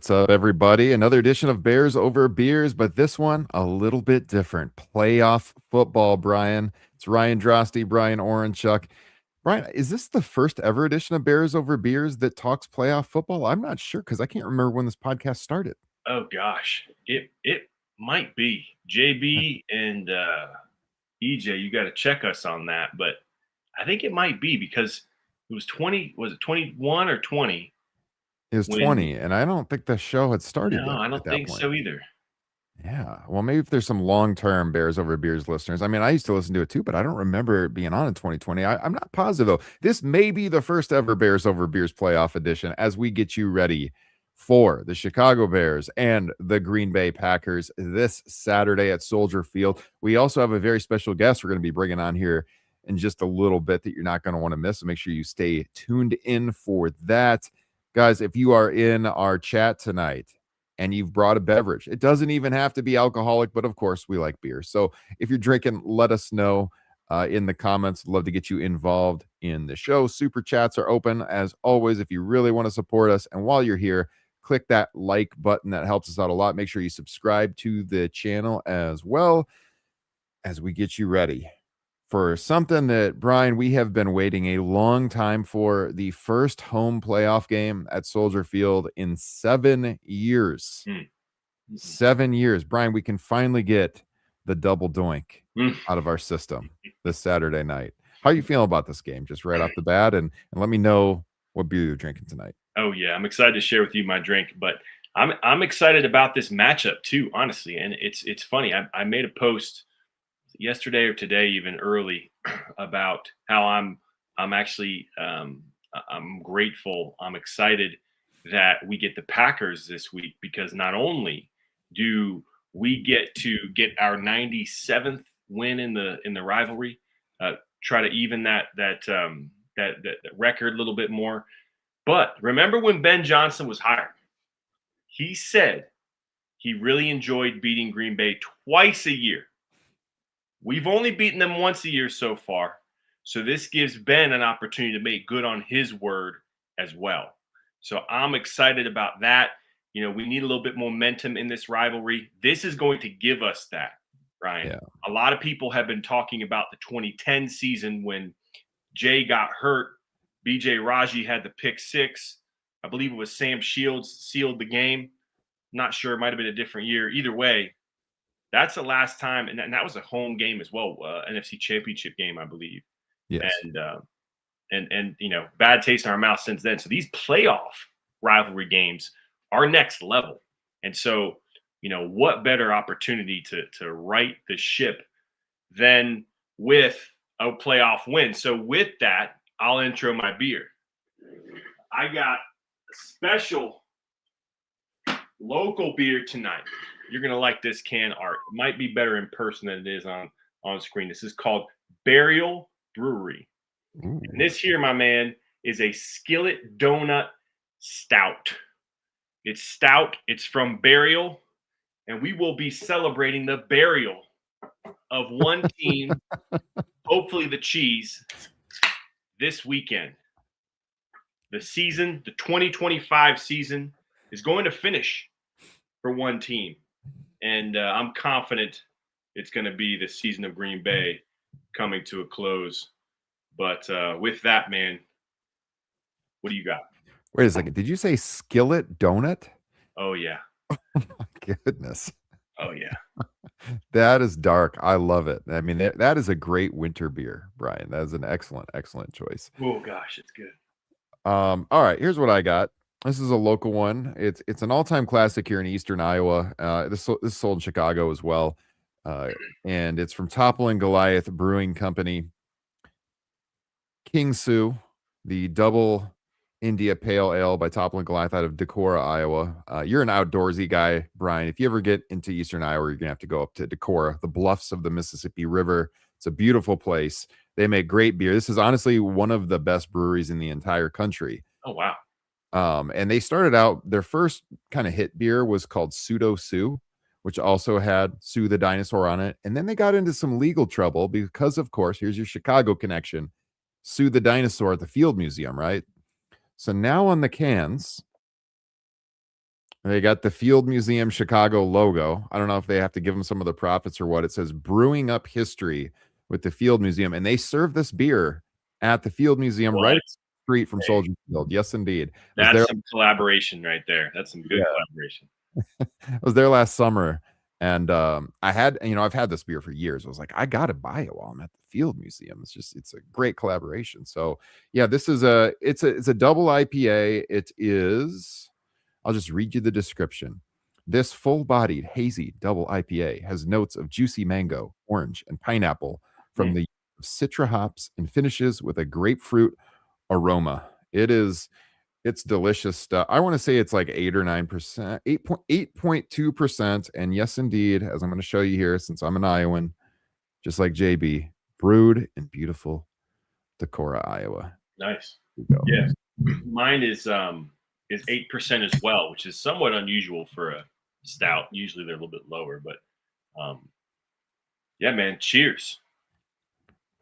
What's up, everybody? Another edition of Bears Over Beers, but this one a little bit different. Playoff football, Brian. It's Ryan Drosty, Brian Orenchuk. Brian, is this the first ever edition of Bears Over Beers that talks playoff football? I'm not sure because I can't remember when this podcast started. Oh gosh, it might be JB and EJ. You got to check us on that, but I think it might be because it was 20. Was it 21 or 20? It was When 20, and I don't think the show had started no, yet I at don't that think point. so either. Yeah. Well, maybe if there's some long-term Bears Over Beers listeners. I mean, I used to listen to it too, but I don't remember it being on in 2020. I'm not positive, though. This may be the first ever Bears Over Beers playoff edition as we get you ready for the Chicago Bears and the Green Bay Packers this Saturday at Soldier Field. We also have a very special guest we're going to be bringing on here in just a little bit that you're not going to want to miss. So make sure you stay tuned in for that. Guys, if you are in our chat tonight, and you've brought a beverage. It doesn't even have to be alcoholic, but of course we like beer. So if you're drinking, let us know in the comments. Love to get you involved in the show. Super chats are open as always if you really want to support us. And while you're here, click that like button. That helps us out a lot. Make sure you subscribe to the channel as well as we get you ready for something that, Brian, we have been waiting a long time for, the first home playoff game at Soldier Field in 7 years. Mm. 7 years. Brian, we can finally get the double doink Mm. out of our system this Saturday night. How are you feeling about this game just right off the bat? And let me know what beer you're drinking tonight. Oh yeah, I'm excited to share with you my drink, but I'm excited about this matchup too, honestly. And it's funny. I made a post yesterday or today, even early, about how I'm actually I'm grateful. I'm excited that we get the Packers this week because not only do we get to get our 97th win in the rivalry, try to even that record a little bit more. But remember when Ben Johnson was hired, he said he really enjoyed beating Green Bay twice a year. We've only beaten them once a year so far. So this gives Ben an opportunity to make good on his word as well. So I'm excited about that. You know, we need a little bit momentum in this rivalry. This is going to give us that, Ryan. Yeah. A lot of people have been talking about the 2010 season when Jay got hurt. BJ Raji had the pick six. I believe it was Sam Shields sealed the game. Not sure. It might have been a different year. Either way, that's the last time, and that was a home game as well, NFC Championship game, I believe. Yes. And you know, bad taste in our mouth since then. So these playoff rivalry games are next level. And so, you know, what better opportunity to right the ship than with a playoff win? So with that, I'll intro my beer. I got a special local beer tonight. You're going to like this can art. It might be better in person than it is on screen. This is called Burial Brewery. Ooh. And this here, my man, is a skillet donut stout. It's stout. It's from Burial. And we will be celebrating the burial of one team, hopefully the Cheese, this weekend. The season, the 2025 season, is going to finish for one team. And I'm confident it's going to be the season of Green Bay coming to a close. But with that, man, what do you got? Wait a second. Did you say skillet donut? Oh, yeah. Oh, my goodness. Oh, yeah. That is dark. I love it. I mean, that is a great winter beer, Brian. That is an excellent, excellent choice. Oh, gosh, it's good. All right, here's what I got. This is a local one. It's an all-time classic here in Eastern Iowa. This is sold in Chicago as well. And it's from Toppling Goliath Brewing Company. King Sue, the double India Pale Ale by Toppling Goliath out of Decorah, Iowa. You're an outdoorsy guy, Brian. If you ever get into Eastern Iowa, you're going to have to go up to Decorah, the bluffs of the Mississippi River. It's a beautiful place. They make great beer. This is honestly one of the best breweries in the entire country. Oh, wow. And they started out, their first kind of hit beer was called Pseudo Sue, which also had Sue the dinosaur on it. And then they got into some legal trouble because, of course, here's your Chicago connection, Sue the dinosaur at the Field Museum, right? So now on the cans, They got the Field Museum Chicago logo. I don't know if they have to give them some of the profits or what. It says brewing up history with the Field Museum. And they serve this beer at the Field Museum right What? across the street from Hey, Soldier Field. Yes, indeed. Was there that's some collaboration right there. That's some good yeah, collaboration. I was there last summer and I had, I've had this beer for years. I was like, I gotta buy it while I'm at the Field Museum. It's a great collaboration. So yeah, this is it's a double IPA. It is I'll just read you the description. This full bodied, hazy double IPA has notes of juicy mango, orange, and pineapple from Mm, the citra hops and finishes with a grapefruit aroma. It's delicious stuff. I want to say it's like 8 or 9%, 8.2%. And yes, indeed, as I'm going to show you here, since I'm an Iowan, just like JB, brewed in beautiful Decorah, Iowa. nice. Here we go. Yeah. Mine is 8% as well, which is somewhat unusual for a stout. Usually they're a little bit lower, but um, yeah, man. Cheers.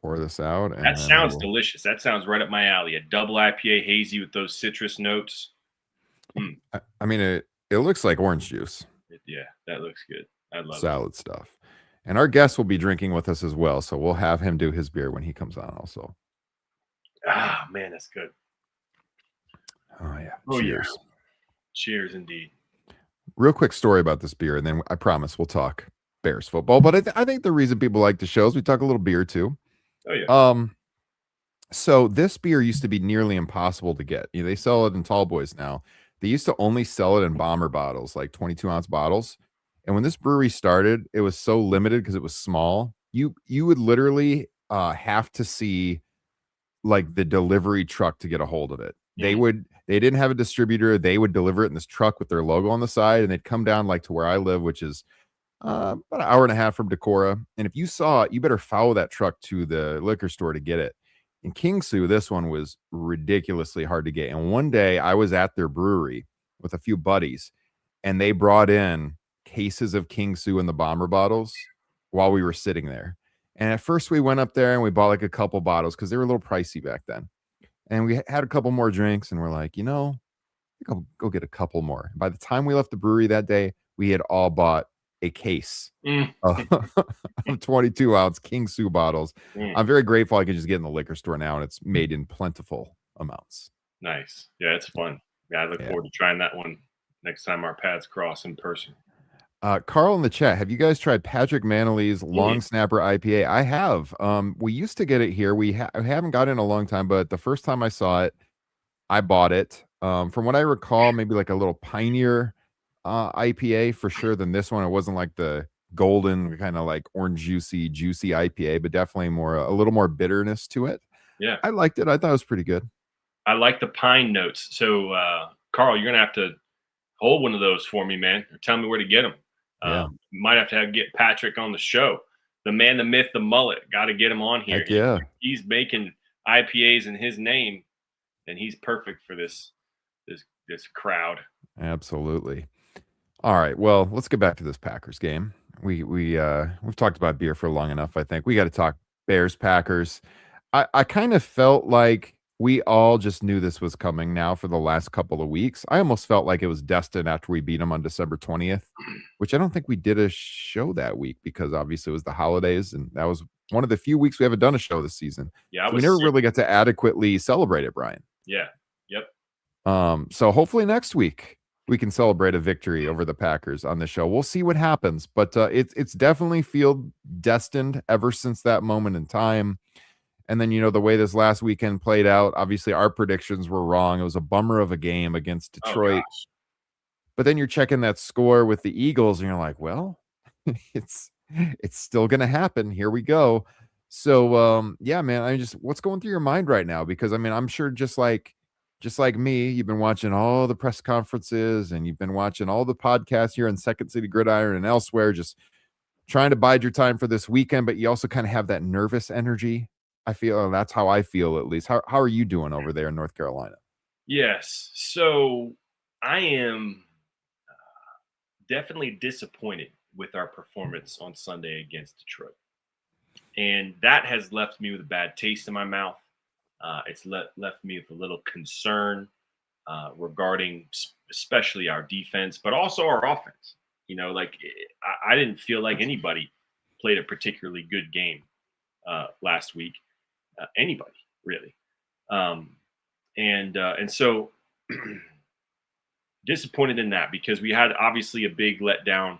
Pour this out and That then sounds we'll delicious. That sounds right up my alley. A double IPA hazy with those citrus notes. Mm, I mean, it looks like orange juice, yeah, that looks good. I love it. salad stuff. And our guest will be drinking with us as well, so we'll have him do his beer when he comes on also. Ah, man, that's good. Oh yeah. Oh yeah. Cheers. Cheers, indeed. Real quick story about this beer, and then I promise we'll talk Bears football. But I think the reason people like the show is we talk a little beer too. Oh yeah. Um, so this beer used to be nearly impossible to get. They sell it in tall boys now. They used to only sell it in bomber bottles, like 22-ounce bottles. And when this brewery started, it was so limited because it was small. You would literally have to see like the delivery truck to get a hold of it. Mm, They didn't have a distributor. They would deliver it in this truck with their logo on the side, and they'd come down like to where I live, which is about an hour and a half from Decorah. And if you saw it, you better follow that truck to the liquor store to get it. In Kingsu, this one was ridiculously hard to get. And one day I was at their brewery with a few buddies, and they brought in cases of Kingsu in the bomber bottles while we were sitting there. And at first we went up there and we bought like a couple bottles because they were a little pricey back then. And we had a couple more drinks and we're like, I think I'll go get a couple more. By the time we left the brewery that day, we had all bought a case mm, of 22-ounce King Sue bottles. mm. I'm very grateful I can just get in the liquor store now and it's made in plentiful amounts. Nice. Yeah, it's fun. Yeah, I look Yeah. forward to trying that one next time our paths cross in person. Carl in the chat, have you guys tried Patrick Manley's Mm, Long Snapper IPA? I have. We used to get it here. We haven't got it in a long time, but the first time I saw it, I bought it. From what I recall, maybe like a little Pioneer IPA for sure than this one. It wasn't like the golden kind of like orange juicy IPA, but definitely a little more bitterness to it. yeah. I liked it. I thought it was pretty good. I like the pine notes. So, Carl, you're gonna have to hold one of those for me, man, or tell me where to get them. Yeah. Might have to get Patrick on the show. The man, the myth, the mullet. Got to get him on here. Heck yeah. He's making IPAs in his name, and he's perfect for this crowd. Absolutely. All right. Well, let's get back to this Packers game. We've talked about beer for long enough. I think we got to talk Bears Packers. I kind of felt like we all just knew this was coming now for the last couple of weeks. I almost felt like it was destined after we beat them on December 20th, which I don't think we did a show that week because obviously it was the holidays and that was one of the few weeks we haven't done a show this season. Yeah, I So we was never sick. really got to adequately celebrate it, Brian. Yeah. Yep. So hopefully next week we can celebrate a victory over the Packers on the show. We'll see what happens, but it's definitely feel destined ever since that moment in time. And then the way this last weekend played out, obviously our predictions were wrong. It was a bummer of a game against Oh Detroit. gosh. But then you're checking that score with the Eagles and you're like, well, it's still gonna happen. Here we go. So yeah, man, what's going through your mind right now? Because I mean, I'm sure just like me, you've been watching all the press conferences and you've been watching all the podcasts here on Second City Gridiron and elsewhere, just trying to bide your time for this weekend, but you also kind of have that nervous energy. I feel that's how I feel at least. How are you doing over there in North Carolina? Yes. So I am definitely disappointed with our performance on Sunday against Detroit. And that has left me with a bad taste in my mouth. It's left me with a little concern. regarding especially our defense, but also our offense. Like I didn't feel like anybody played a particularly good game last week. Anybody really, um, and so disappointed in that because we had obviously a big letdown.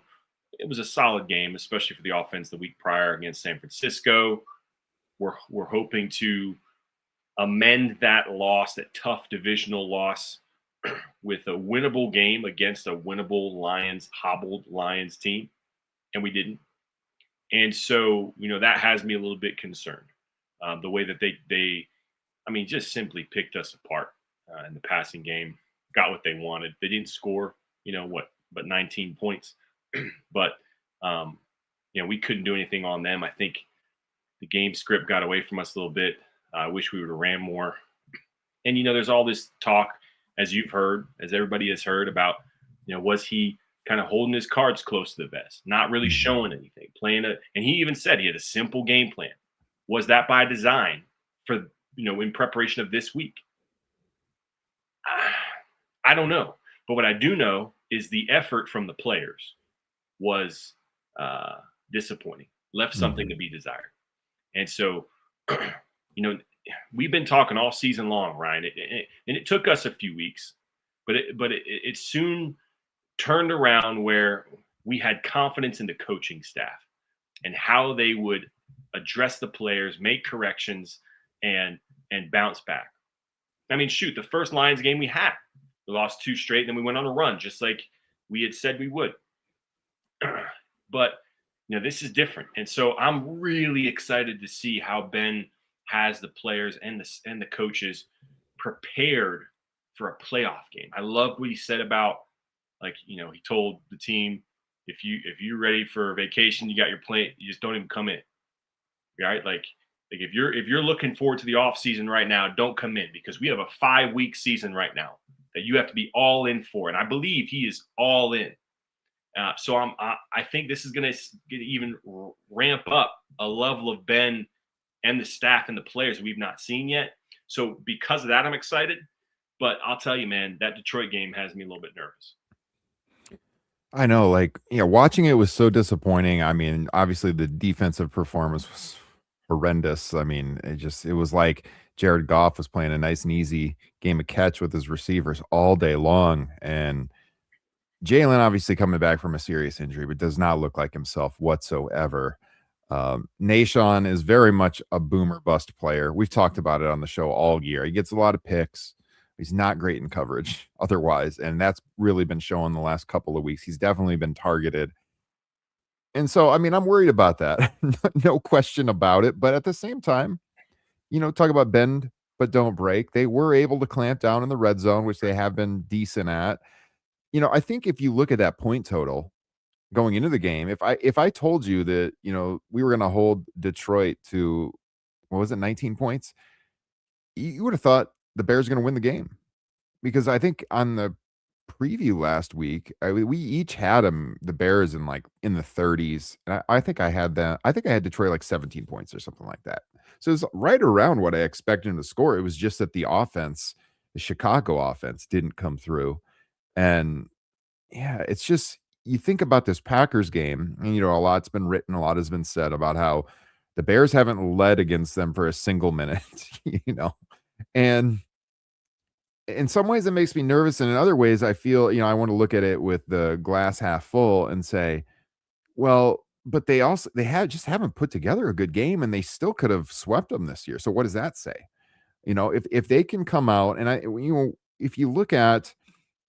It was a solid game, especially for the offense the week prior against San Francisco. We're hoping to amend that loss, that tough divisional loss, with a winnable game against a winnable hobbled Lions team, and we didn't. And so, that has me a little bit concerned. The way that I mean, just simply picked us apart in the passing game, got what they wanted. They didn't score, but 19 points. But, we couldn't do anything on them. I think the game script got away from us a little bit. I wish we would have ran more. And, there's all this talk, as you've heard, as everybody has heard about, was he kind of holding his cards close to the vest, not really showing anything, and he even said he had a simple game plan. Was that by design for, in preparation of this week? I don't know. But what I do know is the effort from the players was disappointing, left something to be desired. And so, we've been talking all season long, Ryan, and it took us a few weeks, but it soon turned around where we had confidence in the coaching staff and how they would address the players, make corrections, and bounce back. I mean, shoot, the first Lions game we lost 2 straight, then we went on a run, just like we had said we would. But this is different, and so I'm really excited to see how Ben has the players and the coaches prepared for a playoff game. I love what he said about, like, he told the team, if you're ready for vacation, you got your plane, you just don't even come in. Right? Like if you're looking forward to the off season right now, don't come in, because we have a 5-week season right now that you have to be all in for. And I believe he is all in. So I think this is going to even ramp up a level of Ben and the staff and the players we've not seen yet. So because of that, I'm excited. But I'll tell you, man, that Detroit game has me a little bit nervous. I know, like, watching it was so disappointing. I mean, obviously the defensive performance was horrendous. I mean, it was like Jared Goff was playing a nice and easy game of catch with his receivers all day long. And Jalen obviously coming back from a serious injury, but does not look like himself whatsoever. Nashon is very much a boomer bust player. We've talked about it on the show all year. He gets a lot of picks. He's not great in coverage otherwise, and that's really been shown the last couple of weeks. He's definitely been targeted. And so, I mean, I'm worried about that. No question about it. But at the same time, talk about bend but don't break. They were able to clamp down in the red zone, which they have been decent at. I think if you look at that point total going into the game, if I told you that, we were going to hold Detroit to, what was it, 19 points, you would have thought the Bears are going to win the game, because I think on the preview last week, we each had the Bears in the 30s. And I think I had that. I think I had Detroit like 17 points or something like that. So it's right around what I expected him to score. It was just that the Chicago offense didn't come through. And yeah, it's just, you think about this Packers game, and a lot's been written, a lot has been said about how the Bears haven't led against them for a single minute, and in some ways it makes me nervous, and in other ways I feel, I want to look at it with the glass half full and say, well, but they just haven't put together a good game, and they still could have swept them this year. So what does that say? If they can come out, and if you look at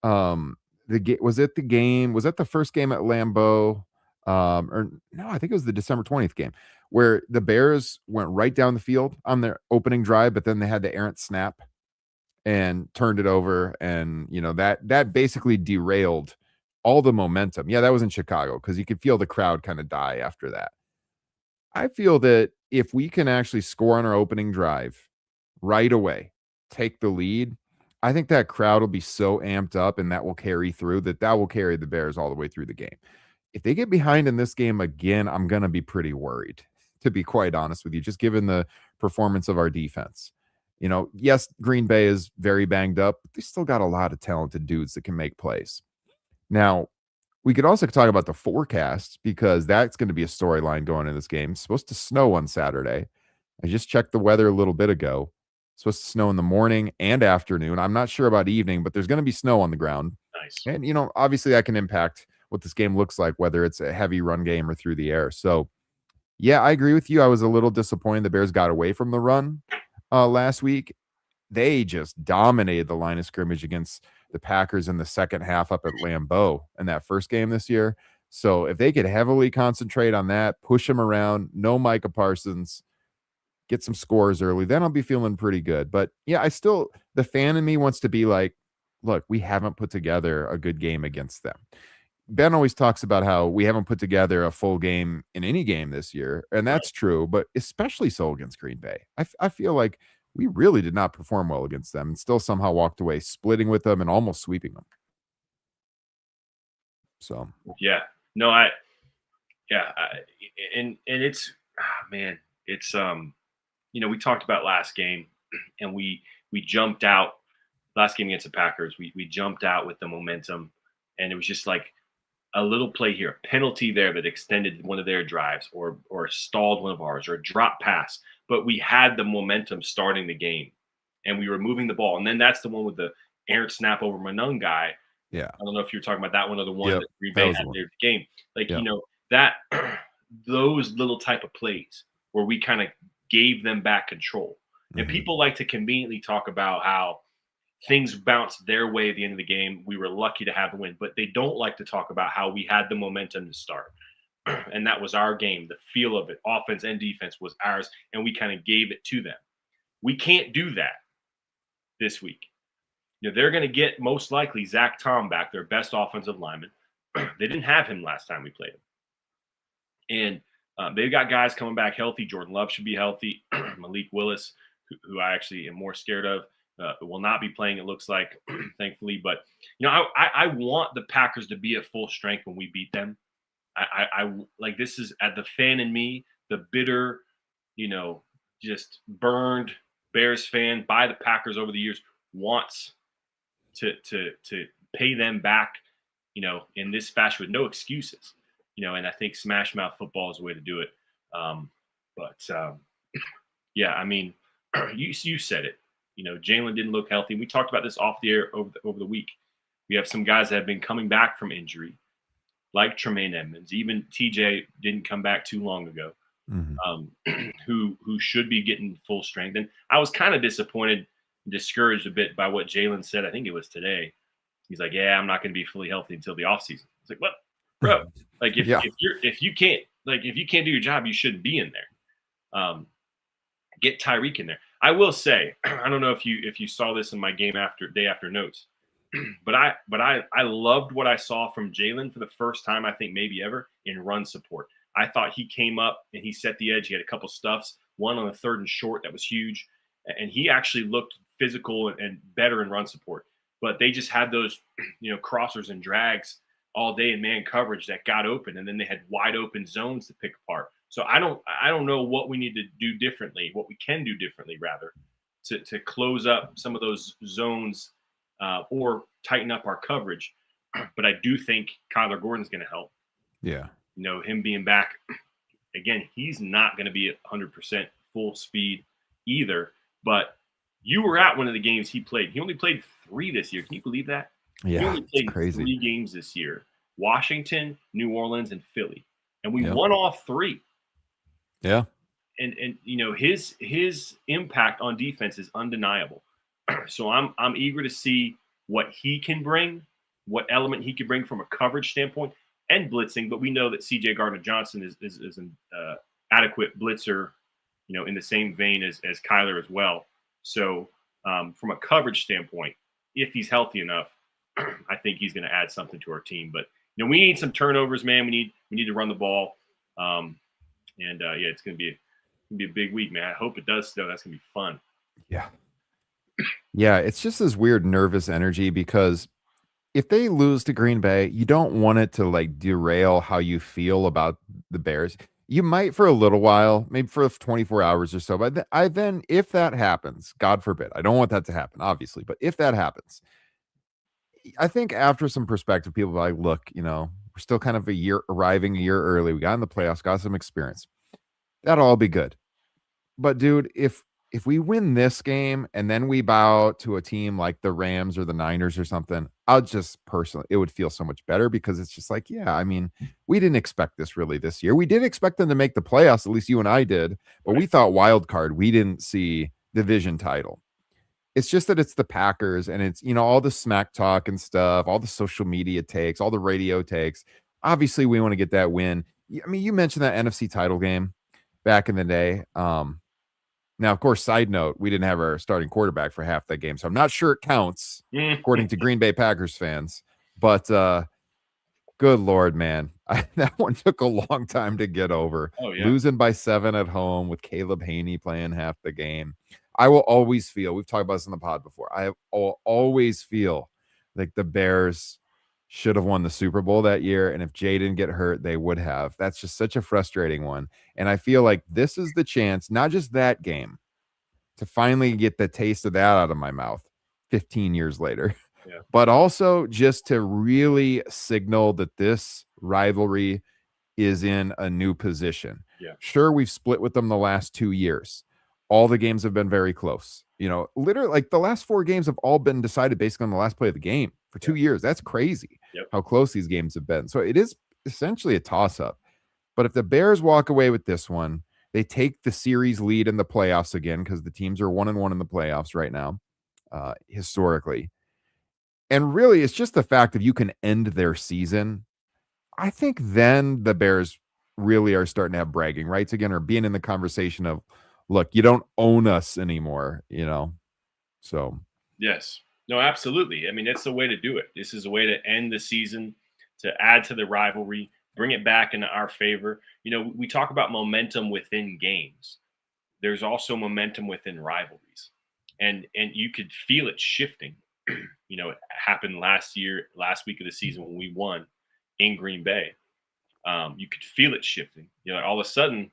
was that the first game at Lambeau? Or no, I think it was the December 20th game where the Bears went right down the field on their opening drive, but then they had the errant snap and turned it over. And, that basically derailed all the momentum. Yeah, that was in Chicago, because you could feel the crowd kind of die after that. I feel that if we can actually score on our opening drive right away, take the lead, I think that crowd will be so amped up, and that will carry through, that will carry the Bears all the way through the game. If they get behind in this game again, I'm going to be pretty worried, to be quite honest with you, just given the performance of our defense. Yes, Green Bay is very banged up, but they still got a lot of talented dudes that can make plays. Now, we could also talk about the forecast because that's going to be a storyline going in this game. It's supposed to snow on Saturday. I just checked the weather a little bit ago. It's supposed to snow in the morning and afternoon. I'm not sure about evening, but there's going to be snow on the ground. Nice. And, obviously that can impact what this game looks like, whether it's a heavy run game or through the air. So, yeah, I agree with you. I was a little disappointed the Bears got away from the run last week. They just dominated the line of scrimmage against the Packers in the second half up at Lambeau in that first game this year. So if they could heavily concentrate on that, push them around, no Micah Parsons, get some scores early, then I'll be feeling pretty good. But yeah, the fan in me wants to be like, look, we haven't put together a good game against them. Ben always talks about how we haven't put together a full game in any game this year, and that's true, but especially so against Green Bay. I feel like we really did not perform well against them and still somehow walked away splitting with them and almost sweeping them. So, Yeah. No, and it's, man, it's, we talked about last game and we jumped out last game against the Packers. We jumped out with the momentum and it was just like a little play here, a penalty there that extended one of their drives or stalled one of ours or a drop pass. But we had the momentum starting the game and we were moving the ball. And then that's the one with the errant snap over Manung guy. yeah. I don't know if you're talking about that one or the one Yep, that Green that Bay was had the one. in their game. Like, Yep. That those little type of plays where we kind of gave them back control. And Mhm. people like to conveniently talk about how things bounced their way at the end of the game. We were lucky to have the win, but they don't like to talk about how we had the momentum to start. And that was our game. The feel of it, offense and defense, was ours, and we kind of gave it to them. We can't do that this week. They're going to get most likely Zach Tom back, their best offensive lineman. They didn't have him last time we played him. And they've got guys coming back healthy. Jordan Love should be healthy. Malik Willis, who I actually am more scared of, will not be playing, it looks like, thankfully. But, I want the Packers to be at full strength when we beat them. I like, this is at the fan in me, the bitter, just burned Bears fan by the Packers over the years, wants to pay them back, in this fashion with no excuses, and I think smash mouth football is the way to do it. But yeah, I mean, you said it. Jalen didn't look healthy. We talked about this off the air over the week. We have some guys that have been coming back from injury, like Tremaine Edmonds. Even TJ didn't come back too long ago. Who should be getting full strength. And I was kind of disappointed, discouraged a bit by what Jalen said. I think it was today. He's like, "Yeah, I'm not going to be fully healthy until the offseason." It's like, what, bro? Like, if you can't do your job, you shouldn't be in there. Get Tyreek in there. I will say, I don't know if you saw this in my day after notes, but I loved what I saw from Jalen for the first time, I think maybe ever, in run support. I thought he came up and he set the edge. He had a couple stuffs, one on the 3rd and short that was huge, and he actually looked physical and better in run support. But they just had those, crossers and drags all day in man coverage that got open, and then they had wide open zones to pick apart. So I don't know what we need to do differently, what we can do differently rather, to close up some of those zones or tighten up our coverage. But I do think Kyler Gordon's going to help. Yeah. Him being back, again, he's not going to be at 100% full speed either. But you were at one of the games he played. He only played 3 this year. Can you believe that? Yeah, he only played crazy. 3 games this year: Washington, New Orleans, and Philly, and we won all 3. Yeah. And his impact on defense is undeniable. So I'm eager to see what he can bring, what element he can bring from a coverage standpoint and blitzing. But we know that C.J. Gardner-Johnson is an adequate blitzer, in the same vein as Kyler as well. So from a coverage standpoint, if he's healthy enough, I think he's going to add something to our team. But we need some turnovers, man. We need to run the ball. Yeah, it's going to be a big week, man. I hope it does snow. That's going to be fun. Yeah. Yeah, it's just this weird nervous energy because if they lose to Green Bay, you don't want it to like derail how you feel about the Bears. You might for a little while, maybe for 24 hours or so. But I then, if that happens, God forbid, I don't want that to happen, obviously, but if that happens, I think after some perspective, people are like, look, we're still kind of arriving a year early. We got in the playoffs, got some experience. That'll all be good. But dude, if we win this game and then we bow to a team like the Rams or the Niners or something, I'll just personally, it would feel so much better because it's just like, yeah, I mean, we didn't expect this really this year. We did expect them to make the playoffs, at least you and I did, but Right. we thought wild card. We didn't see division title. It's just that it's the Packers and it's, all the smack talk and stuff, all the social media takes, all the radio takes. Obviously, we want to get that win. I mean, you mentioned that NFC title game back in the day. Now, of course, side note, we didn't have our starting quarterback for half that game, so I'm not sure it counts according to Green Bay Packers fans. But good Lord, man, that one took a long time to get over. Oh yeah. Losing by 7 at home with Caleb Haney playing half the game. I will always feel, we've talked about this in the pod before, I will always feel like the Bears should have won the Super Bowl that year. And if Jay didn't get hurt, they would have. That's just such a frustrating one. And I feel like this is the chance, not just that game, to finally get the taste of that out of my mouth 15 years later, Yeah. but also just to really signal that this rivalry is in a new position. Yeah. Sure, we've split with them the last 2 years. All the games have been very close. Literally, like the last 4 games have all been decided basically on the last play of the game for 2 years. That's crazy how close these games have been. So it is essentially a toss-up. But if the Bears walk away with this one, they take the series lead in the playoffs again because the teams are 1-1 in the playoffs right now, historically. And really, it's just the fact that you can end their season. I think then the Bears really are starting to have bragging rights again, or being in the conversation of, look, you don't own us anymore, So Yes. No, absolutely. I mean, that's the way to do it. This is a way to end the season, to add to the rivalry, bring it back into our favor. We talk about momentum within games. There's also momentum within rivalries. And you could feel it shifting. It happened last week of the season when we won in Green Bay. You could feel it shifting. All of a sudden,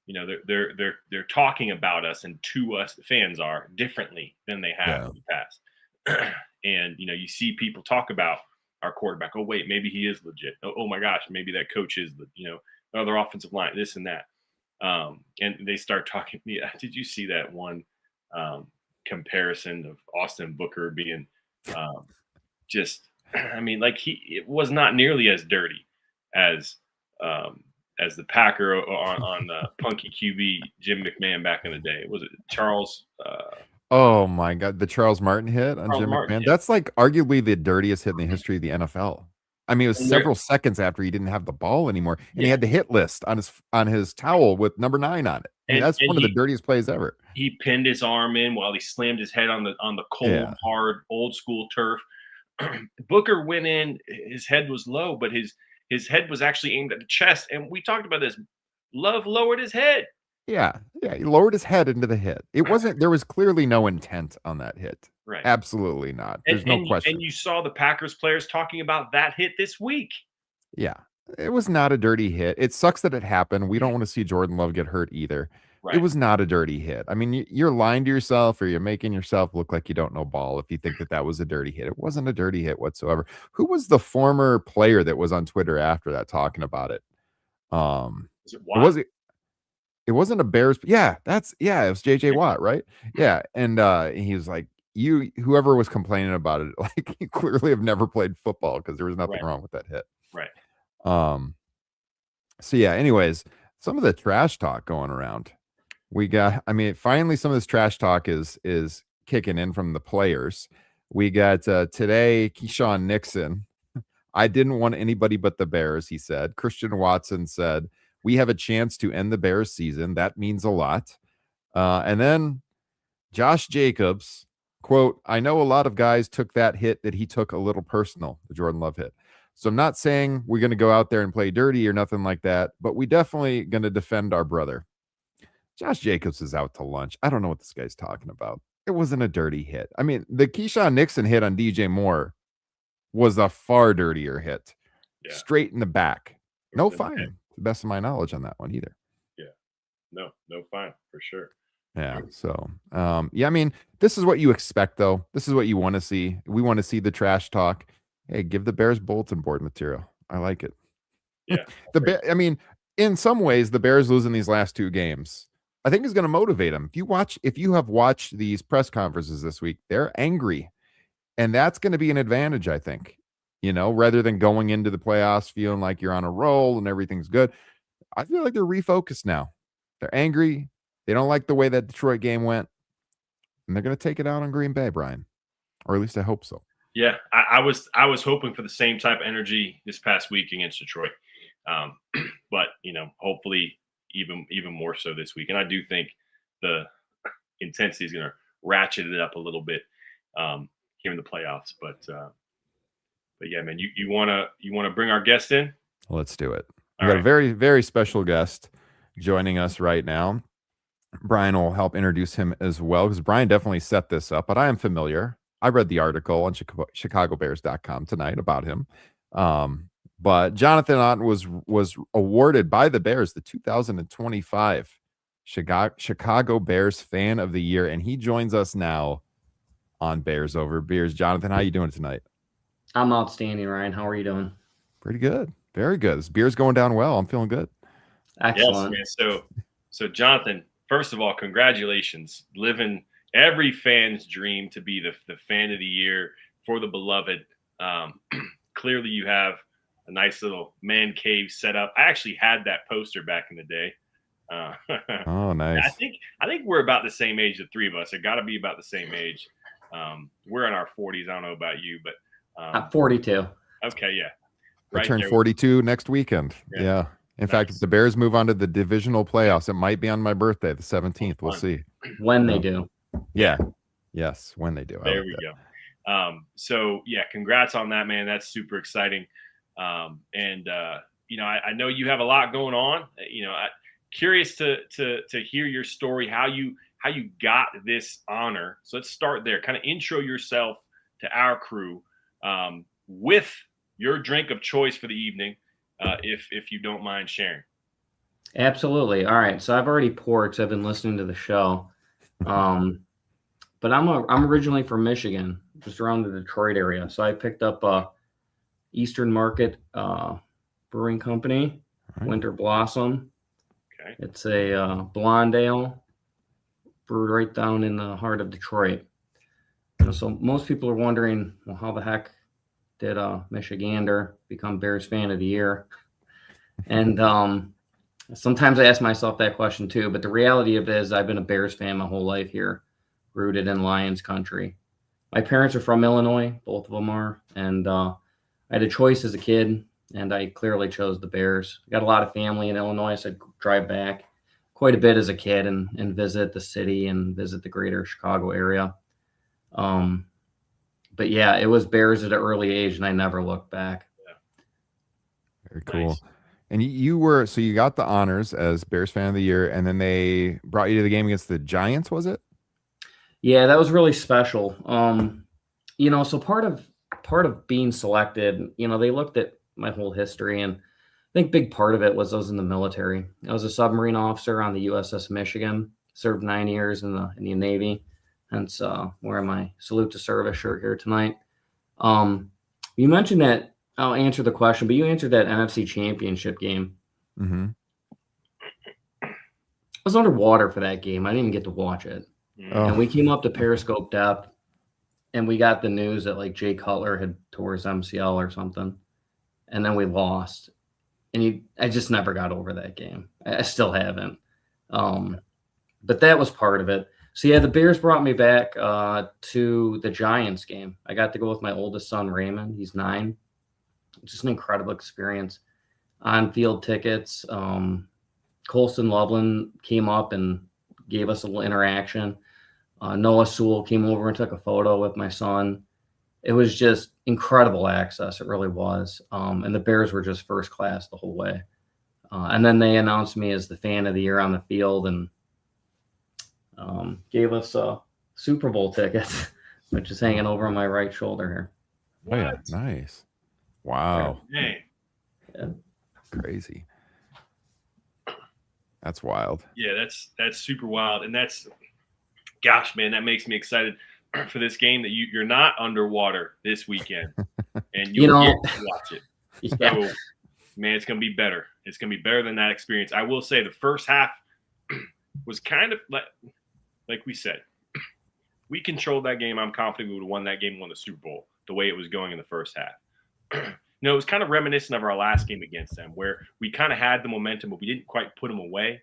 they're talking about us and to us, the fans are differently than they have in the past. And you see people talk about our quarterback. Oh wait, maybe he is legit. Oh my gosh, maybe that coach is other offensive line, this and that. And they start talking. Yeah, did you see that one comparison of Austin Booker being just? I mean, like it was not nearly as dirty as the Packer on Punky QB Jim McMahon back in the day. Was it Charles? Oh my God, the Charles Martin hit on Jim McMahon. Yeah. That's like arguably the dirtiest hit in the history of the NFL. I mean, it was several seconds after he didn't have the ball anymore, and he had the hit list on his towel with number 9 on it. I mean, that's one of the dirtiest plays ever. He pinned his arm in while he slammed his head on the cold, hard, old school turf. Booker went in, his head was low, but his head was actually aimed at the chest. And we talked about this. Love lowered his head. Yeah, he lowered his head into the hit. There was clearly no intent on that hit. Right. Absolutely not. There's no question. And you saw the Packers players talking about that hit this week. Yeah, it was not a dirty hit. It sucks that it happened. We don't want to see Jordan Love get hurt either. Right. It was not a dirty hit. I mean, you're lying to yourself, or you're making yourself look like you don't know ball if you think that was a dirty hit. It wasn't a dirty hit whatsoever. Who was the former player that was on Twitter after that talking about it? Was it? It wasn't a Bears. Yeah, it was JJ Watt, right? Yeah. And he was like, whoever was complaining about it, like, you clearly have never played football because there was nothing wrong with that hit. Right. So yeah, anyways, some of the trash talk going around. Finally some of this trash talk is kicking in from the players. We got today, Keyshawn Nixon. I didn't want anybody but the Bears, he said. Christian Watson said, we have a chance to end the Bears season. That means a lot. And then Josh Jacobs, quote, I know a lot of guys took that hit that he took a little personal, the Jordan Love hit. So I'm not saying we're going to go out there and play dirty or nothing like that, but we definitely going to defend our brother. Josh Jacobs is out to lunch. I don't know what this guy's talking about. It wasn't a dirty hit. I mean, the Keyshawn Nixon hit on DJ Moore was a far dirtier hit. Yeah. Straight in the back. No fine. the best of my knowledge on that one either. Yeah. No fine for sure. Yeah. So, yeah, I mean, this is what you expect, though. This is what you want to see. We want to see the trash talk. Hey, give the Bears bulletin board material. I like it. Yeah. I mean, in some ways, the Bears losing these last two games, I think is going to motivate them. If you have watched these press conferences this week, they're angry, and that's going to be an advantage, I think. Rather than going into the playoffs feeling like you're on a roll and everything's good, I feel like they're refocused now. They're angry. They don't like the way that Detroit game went, and they're going to take it out on Green Bay, Brian, or at least I hope so. Yeah, I was hoping for the same type of energy this past week against Detroit, but hopefully even more so this week. And I do think the intensity is going to ratchet it up a little bit here in the playoffs. But yeah, man, you wanna bring our guest in? Let's do it. All We got right. a very, very special guest joining us right now. Brian will help introduce him as well because Brian definitely set this up, but I am familiar. I read the article on ChicagoBears.com tonight about him. But Jonathan Otten was awarded by the Bears the 2025 Chicago Bears Fan of the Year, and he joins us now on Bears Over Beers. Jonathan, how you doing tonight? I'm outstanding, Ryan. How are you doing? Pretty good. Very good. This beer's going down well. I'm feeling good. Excellent. Yes, man. So Jonathan, first of all, congratulations. Living every fan's dream to be the fan of the year for the beloved. Clearly you have a nice little man cave set up. I actually had that poster back in the day. Oh, nice. I think we're about the same age, the three of us. It got to be about the same age. We're in our 40s. I don't know about you, but I'm 42. Okay, yeah. I turn 42 next weekend. Yeah. In fact, if the Bears move on to the divisional playoffs, it might be on my birthday, the 17th. We'll see. When they do. Yeah. Yes, when they do. There we go. So, yeah, congrats on that, man. That's super exciting. And I know you have a lot going on. Curious to hear your story, how you got this honor. So let's start there. Kind of intro yourself to our crew with your drink of choice for the evening, if you don't mind sharing. Absolutely. All right. So I've already poured because I've been listening to the show. But I'm originally from Michigan, just around the Detroit area. So I picked up Eastern Market Brewing Company, Winter Blossom. Okay. It's a blonde ale brewed right down in the heart of Detroit. So most people are wondering, well, how the heck did Michigander become Bears Fan of the Year? And sometimes I ask myself that question too. But the reality of it is I've been a Bears fan my whole life here, rooted in Lions country. My parents are from Illinois, both of them are. And I had a choice as a kid, and I clearly chose the Bears. I got a lot of family in Illinois, so I'd drive back quite a bit as a kid and visit the city and visit the greater Chicago area. But yeah, it was Bears at an early age, and I never looked back. Yeah. Very cool. Nice. And you got the honors as Bears Fan of the Year, and then they brought you to the game against the Giants, was it? Yeah, that was really special. So part of being selected, they looked at my whole history, and I think big part of it was I was in the military. I was a submarine officer on the USS Michigan, served 9 years in the Navy. Hence, wearing my salute to service shirt here tonight. You mentioned that, I'll answer the question, but you answered that NFC Championship game. Mm-hmm. I was underwater for that game. I didn't even get to watch it. Oh. And we came up to Periscope depth, and we got the news that like Jay Cutler had tore his MCL or something, and then we lost. And I just never got over that game. I still haven't. But that was part of it. So, yeah, the Bears brought me back to the Giants game. I got to go with my oldest son, Raymond. He's 9. Just an incredible experience. On-field tickets. Colston Loveland came up and gave us a little interaction. Noah Sewell came over and took a photo with my son. It was just incredible access. It really was. And the Bears were just first class the whole way. And then they announced me as the Fan of the Year on the field and gave us Super Bowl tickets, which is hanging over on my right shoulder here. Oh, yeah. Nice. Wow. Hey. Yeah. Crazy. That's wild. Yeah, that's super wild. And gosh, man, that makes me excited for this game that you're not underwater this weekend and you'll get to watch it. Yeah. So, man, it's going to be better. It's going to be better than that experience. I will say the first half was kind of like we said, we controlled that game. I'm confident we would have won that game and won the Super Bowl the way it was going in the first half. It was kind of reminiscent of our last game against them where we kind of had the momentum, but we didn't quite put them away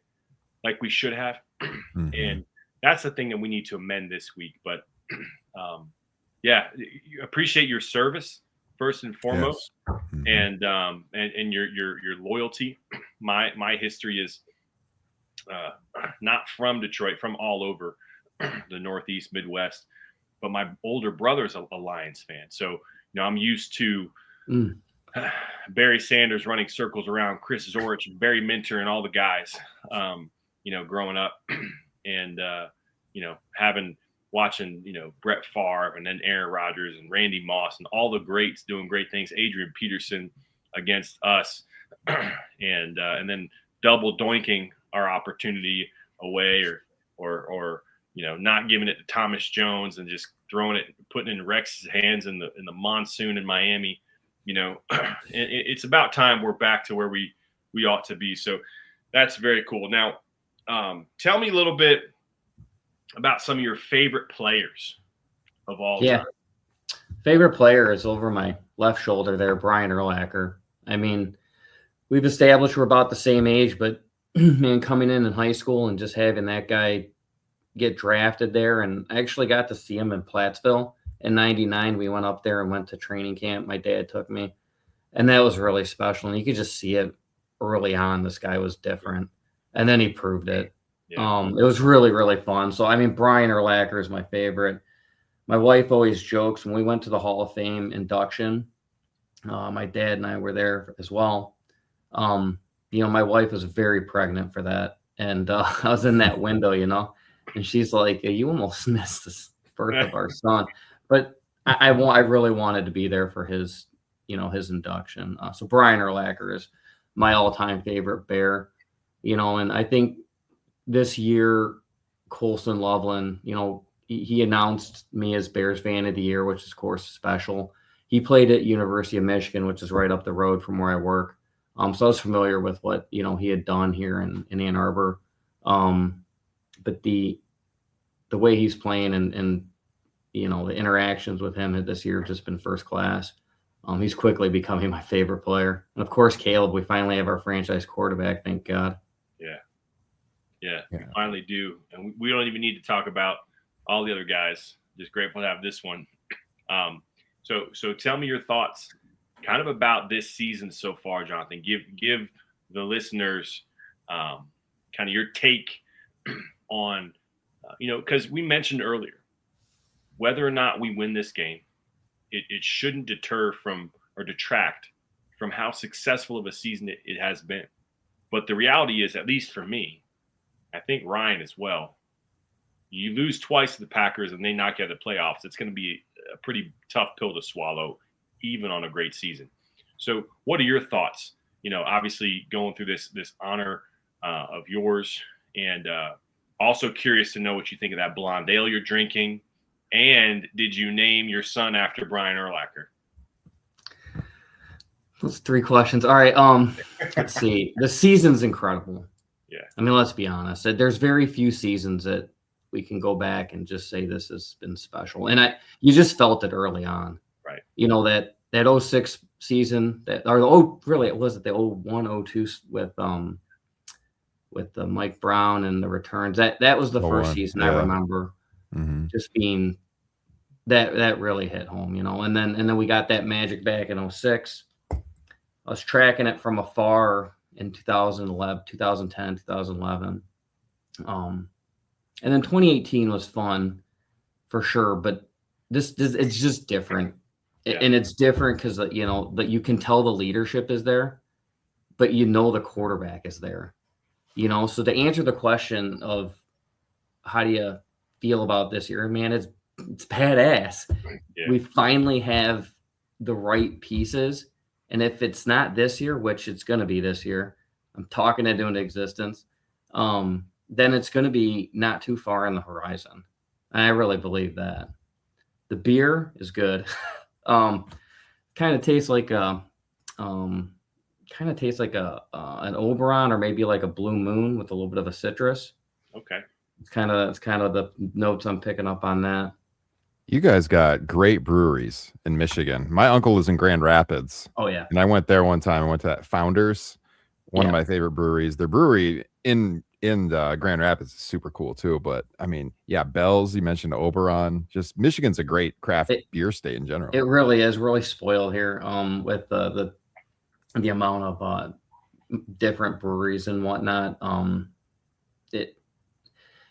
like we should have. Mm-hmm. And that's the thing that we need to amend this week. But yeah, appreciate your service first and foremost, yes. Mm-hmm. and your loyalty. My history is not from Detroit, from all over the Northeast, Midwest. But my older brother's a Lions fan, so I'm used to Barry Sanders running circles around Chris Zorich and Barry Minter and all the guys, growing up, and watching Brett Favre and then Aaron Rodgers and Randy Moss and all the greats doing great things. Adrian Peterson against us, and then double doinking our opportunity away, or not giving it to Thomas Jones and just throwing it, putting it in Rex's hands in the monsoon in Miami. It's about time we're back to where we ought to be. So that's very cool. Now, tell me a little bit about some of your favorite players of all time. Favorite player is over my left shoulder there, Brian Urlacher. I mean, we've established we're about the same age, but man, coming in high school and just having that guy get drafted there, and I actually got to see him in Plattsville in '99. We went up there and went to training camp. My dad took me, and that was really special. And you could just see it early on. This guy was different, and then he proved it. Yeah. It was really, really fun. So, I mean, Brian Urlacher is my favorite. My wife always jokes when we went to the Hall of Fame induction. My dad and I were there as well. My wife was very pregnant for that, and I was in that window, and she's like, "You almost missed the birth of our son." But I really wanted to be there for his, his induction. So Brian Urlacher is my all-time favorite Bear, and I think this year, Colson Loveland, he announced me as Bears fan of the year, which is, of course, special. He played at University of Michigan, which is right up the road from where I work. So I was familiar with what, he had done here in Ann Arbor. But the way he's playing and the interactions with him this year have just been first class. He's quickly becoming my favorite player. And, of course, Caleb, we finally have our franchise quarterback, thank God. Yeah, we finally do. And we don't even need to talk about all the other guys. Just grateful to have this one. So tell me your thoughts kind of about this season so far, Jonathan. Give the listeners kind of your take on, because we mentioned earlier, whether or not we win this game, it shouldn't deter from or detract from how successful of a season it has been. But the reality is, at least for me, I think Ryan as well, you lose twice to the Packers and they knock you out of the playoffs. It's going to be a pretty tough pill to swallow, even on a great season. So what are your thoughts? Obviously going through this honor of yours, and also curious to know what you think of that blonde ale you're drinking. And did you name your son after Brian Urlacher? Those 3 questions. All right. Let's see. The season's incredible. Yeah. I mean, let's be honest. There's very few seasons that we can go back and just say this has been special. And you just felt it early on. Right. That 06 season it was the 01, 02 with the Mike Brown and the returns. That was the first season I remember just being that really hit home, and then we got that magic back in 06. I was tracking it from afar in 2010, 2011. And then 2018 was fun for sure, but this it's just different. Yeah. And it's different because that you can tell the leadership is there, but the quarterback is there. So to answer the question of how do you feel about this year, man, it's badass. Yeah. We finally have the right pieces. And if it's not this year, which it's going to be this year, I'm talking it into existence. then it's going to be not too far on the horizon. I really believe that. The beer is good. Kind of tastes like a an Oberon or maybe like a Blue Moon with a little bit of a citrus. Okay. It's kind of the notes I'm picking up on that. You guys got great breweries in Michigan. My uncle is in Grand Rapids, Oh yeah, and I went there one time. I went to that Founders, one of yeah. my favorite breweries. Their brewery in Grand Rapids is super cool too. But I mean, yeah, Bell's. You mentioned Oberon. Just Michigan's a great craft It beer state in general. it really is really spoiled here. With the amount of different breweries and whatnot. It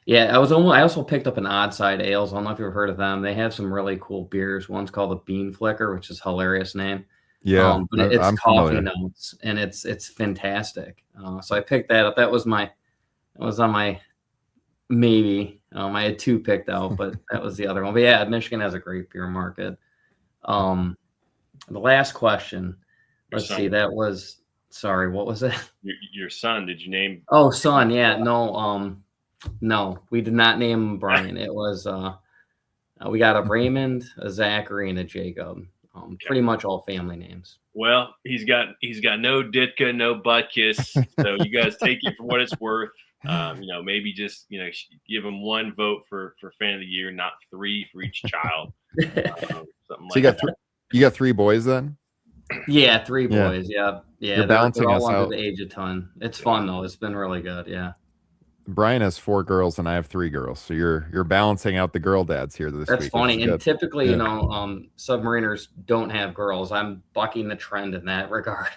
Yeah, I also picked up an Odd Side Ales. I don't know if you've heard of them. They have some really cool beers. One's called the Bean Flicker, which is a hilarious name. Yeah, But it's I'm coffee familiar. notes and it's fantastic. So I picked that up. That was on my maybe. I had two picked out, but that was the other one. But yeah, Michigan has a great beer market. Um, the last question. Let's see. That was sorry. What was it? Your son? Did you name? Oh, son. Yeah. No, we did not name him Brian. It was we got a Raymond, a Zachary, and a Jacob. Pretty much all family names. Well, he's got no Ditka, no butt kiss. So you guys take it for what it's worth. Maybe just give him one vote for fan of the year, not three for each child. Something So like that. You got three boys then? Yeah, three boys. Yeah. You're balancing they're us all under out. the age of 10. It's fun though. It's been really good. Yeah. Brian has 4 girls and I have 3 girls. So you're balancing out the girl dads here this That's week. funny. And Good. typically, submariners don't have girls. I'm bucking the trend in that regard.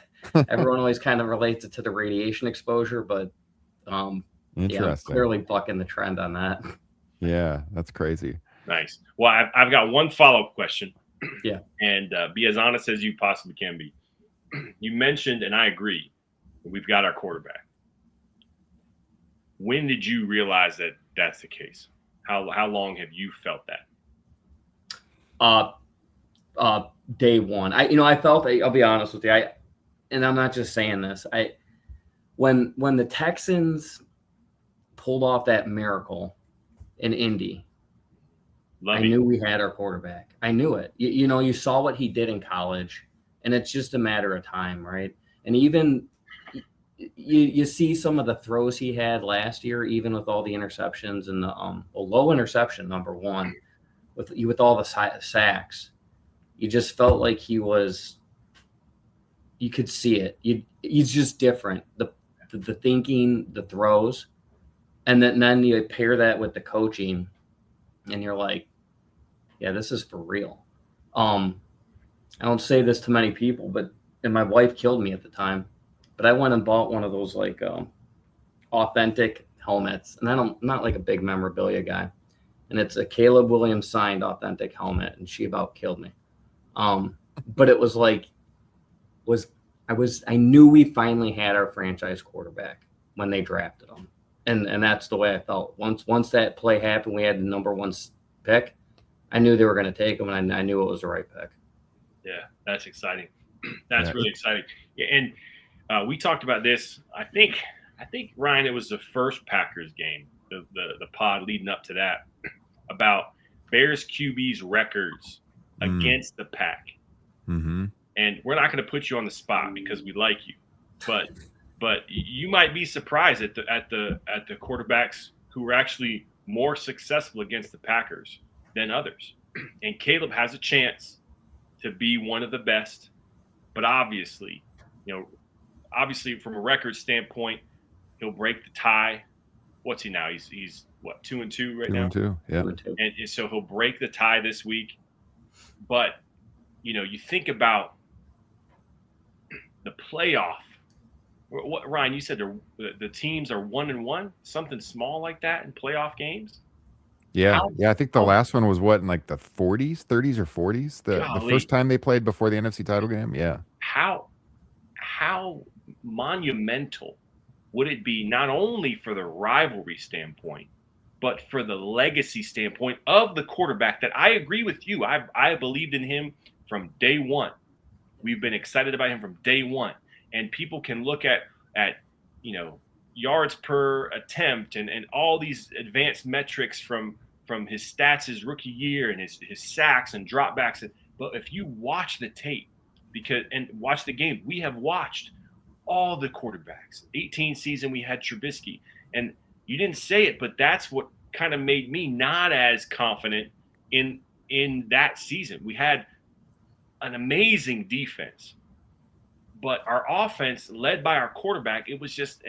Everyone always kind of relates it to the radiation exposure, but yeah, I'm clearly bucking the trend on that. Yeah, that's crazy. Nice. Well, I've got one follow-up question. Yeah. And be as honest as you possibly can be. You mentioned, and I agree, we've got our quarterback. When did you realize that that's the case? How long have you felt that? Day one. I felt, I'll be honest with you. And I'm not just saying this. When the Texans pulled off that miracle in Indy, I knew we had our quarterback. I knew it. You saw what he did in college, and it's just a matter of time, right? And even you see some of the throws he had last year, even with all the interceptions and the low interception number one, with all the sacks. You just felt like he was. You could see it. He's just different. The thinking, the throws, and then you pair that with the coaching, and you're like, yeah, this is for real. I don't say this to many people, and my wife killed me at the time, but I went and bought one of those like authentic helmets, and I'm not like a big memorabilia guy, and it's a Caleb Williams signed authentic helmet, and she about killed me. But it was like, I knew we finally had our franchise quarterback when they drafted him, and that's the way I felt. Once that play happened, we had the number 1 pick. I knew they were going to take him, and I knew it was the right pick. Yeah, that's exciting. That's really exciting. Yeah, and we talked about this. I think Ryan, it was the first Packers game, the pod leading up to that, about Bears QB's records against the pack. Mm-hmm. And we're not going to put you on the spot because we like you, but you might be surprised at the quarterbacks who were actually more successful against the Packers than others. And Caleb has a chance to be one of the best, but obviously from a record standpoint, he'll break the tie. What's he now? He's what, 2-2 right now? 2-2, yeah. 2-2. And so he'll break the tie this week. But you think about the playoff. What, Ryan? You said the teams are 1-1, something small like that in playoff games. Yeah, I think the last one was what, in like the 30s or 40s. The first time they played before the NFC title game. Yeah. How monumental would it be, not only for the rivalry standpoint, but for the legacy standpoint of the quarterback that I agree with you. I believed in him from day one. We've been excited about him from day one. And people can look at yards per attempt and all these advanced metrics from his stats his rookie year and his sacks and dropbacks. But if you watch the tape and watch the game, we have watched all the quarterbacks. 18 season we had Trubisky, and you didn't say it, but that's what kind of made me not as confident in that season. We had an amazing defense, but our offense, led by our quarterback, it was just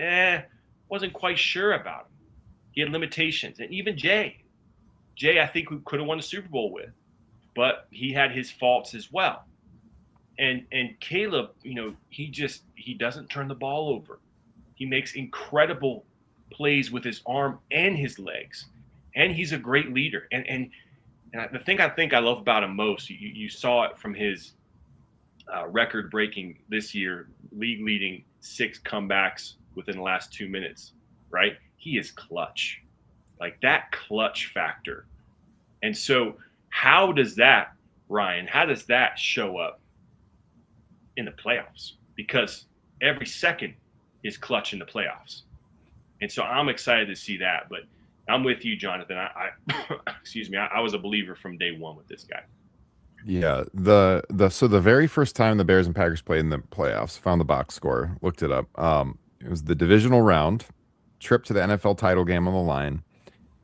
wasn't quite sure about him. He had limitations, and even Jay, I think we could have won the Super Bowl with, but he had his faults as well. And Caleb, he doesn't turn the ball over. He makes incredible plays with his arm and his legs, and he's a great leader. And the thing I think I love about him most, you saw it from his record-breaking this year, league-leading 6 comebacks within the last 2 minutes, right? He is clutch, like that clutch factor. And so how does that, Ryan, show up in the playoffs? Because every second is clutch in the playoffs. And so I'm excited to see that. But I'm with you, Jonathan. I excuse me, I was a believer from day one with this guy. Yeah, so the very first time the Bears and Packers played in the playoffs, found the box score, looked it up. It was the divisional round, trip to the NFL title game on the line.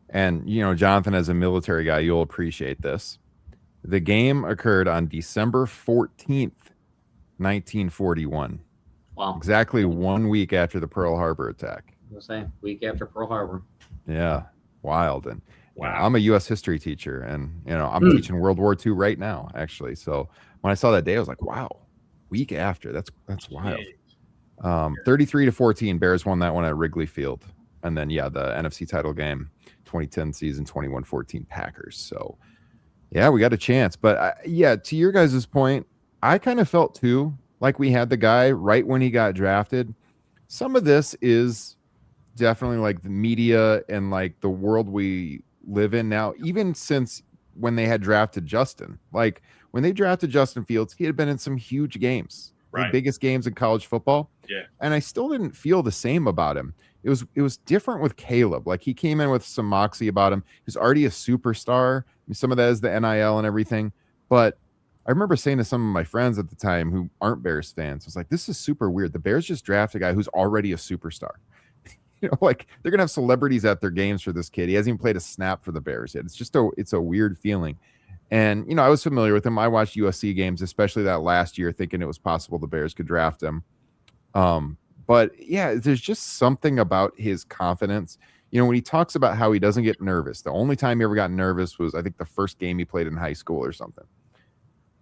And, Jonathan, as a military guy, you'll appreciate this. The game occurred on December 14th, 1941. Wow. Exactly 1 week after the Pearl Harbor attack. I'll say, week after Pearl Harbor. Yeah, wild. And Wow. I'm a U.S. history teacher, and, I'm teaching World War II right now, actually. So when I saw that day, I was like, wow, week after. That's wild. 33-14, Bears won that one at Wrigley Field. And then, the NFC title game, 2010 season, 21-14 Packers. So, yeah, we got a chance. But, to your guys' point, I kind of felt, too, like we had the guy right when he got drafted. Some of this is definitely like the media and like the world we live in now, even since when they had drafted Justin. Like when they drafted Justin Fields, he had been in some huge games, right, the biggest games in college football. Yeah. And I still didn't feel the same about him. It was different with Caleb. Like he came in with some moxie about him. He was already a superstar. I mean, some of that is the NIL and everything. But I remember saying to some of my friends at the time who aren't Bears fans, I was like, this is super weird. The Bears just draft a guy who's already a superstar. Like they're gonna have celebrities at their games for this kid. He hasn't even played a snap for the Bears yet. It's a weird feeling. And I was familiar with him. I watched USC games, especially that last year, thinking it was possible the Bears could draft him. But yeah, there's just something about his confidence. When he talks about how he doesn't get nervous, the only time he ever got nervous was, I think, the first game he played in high school or something.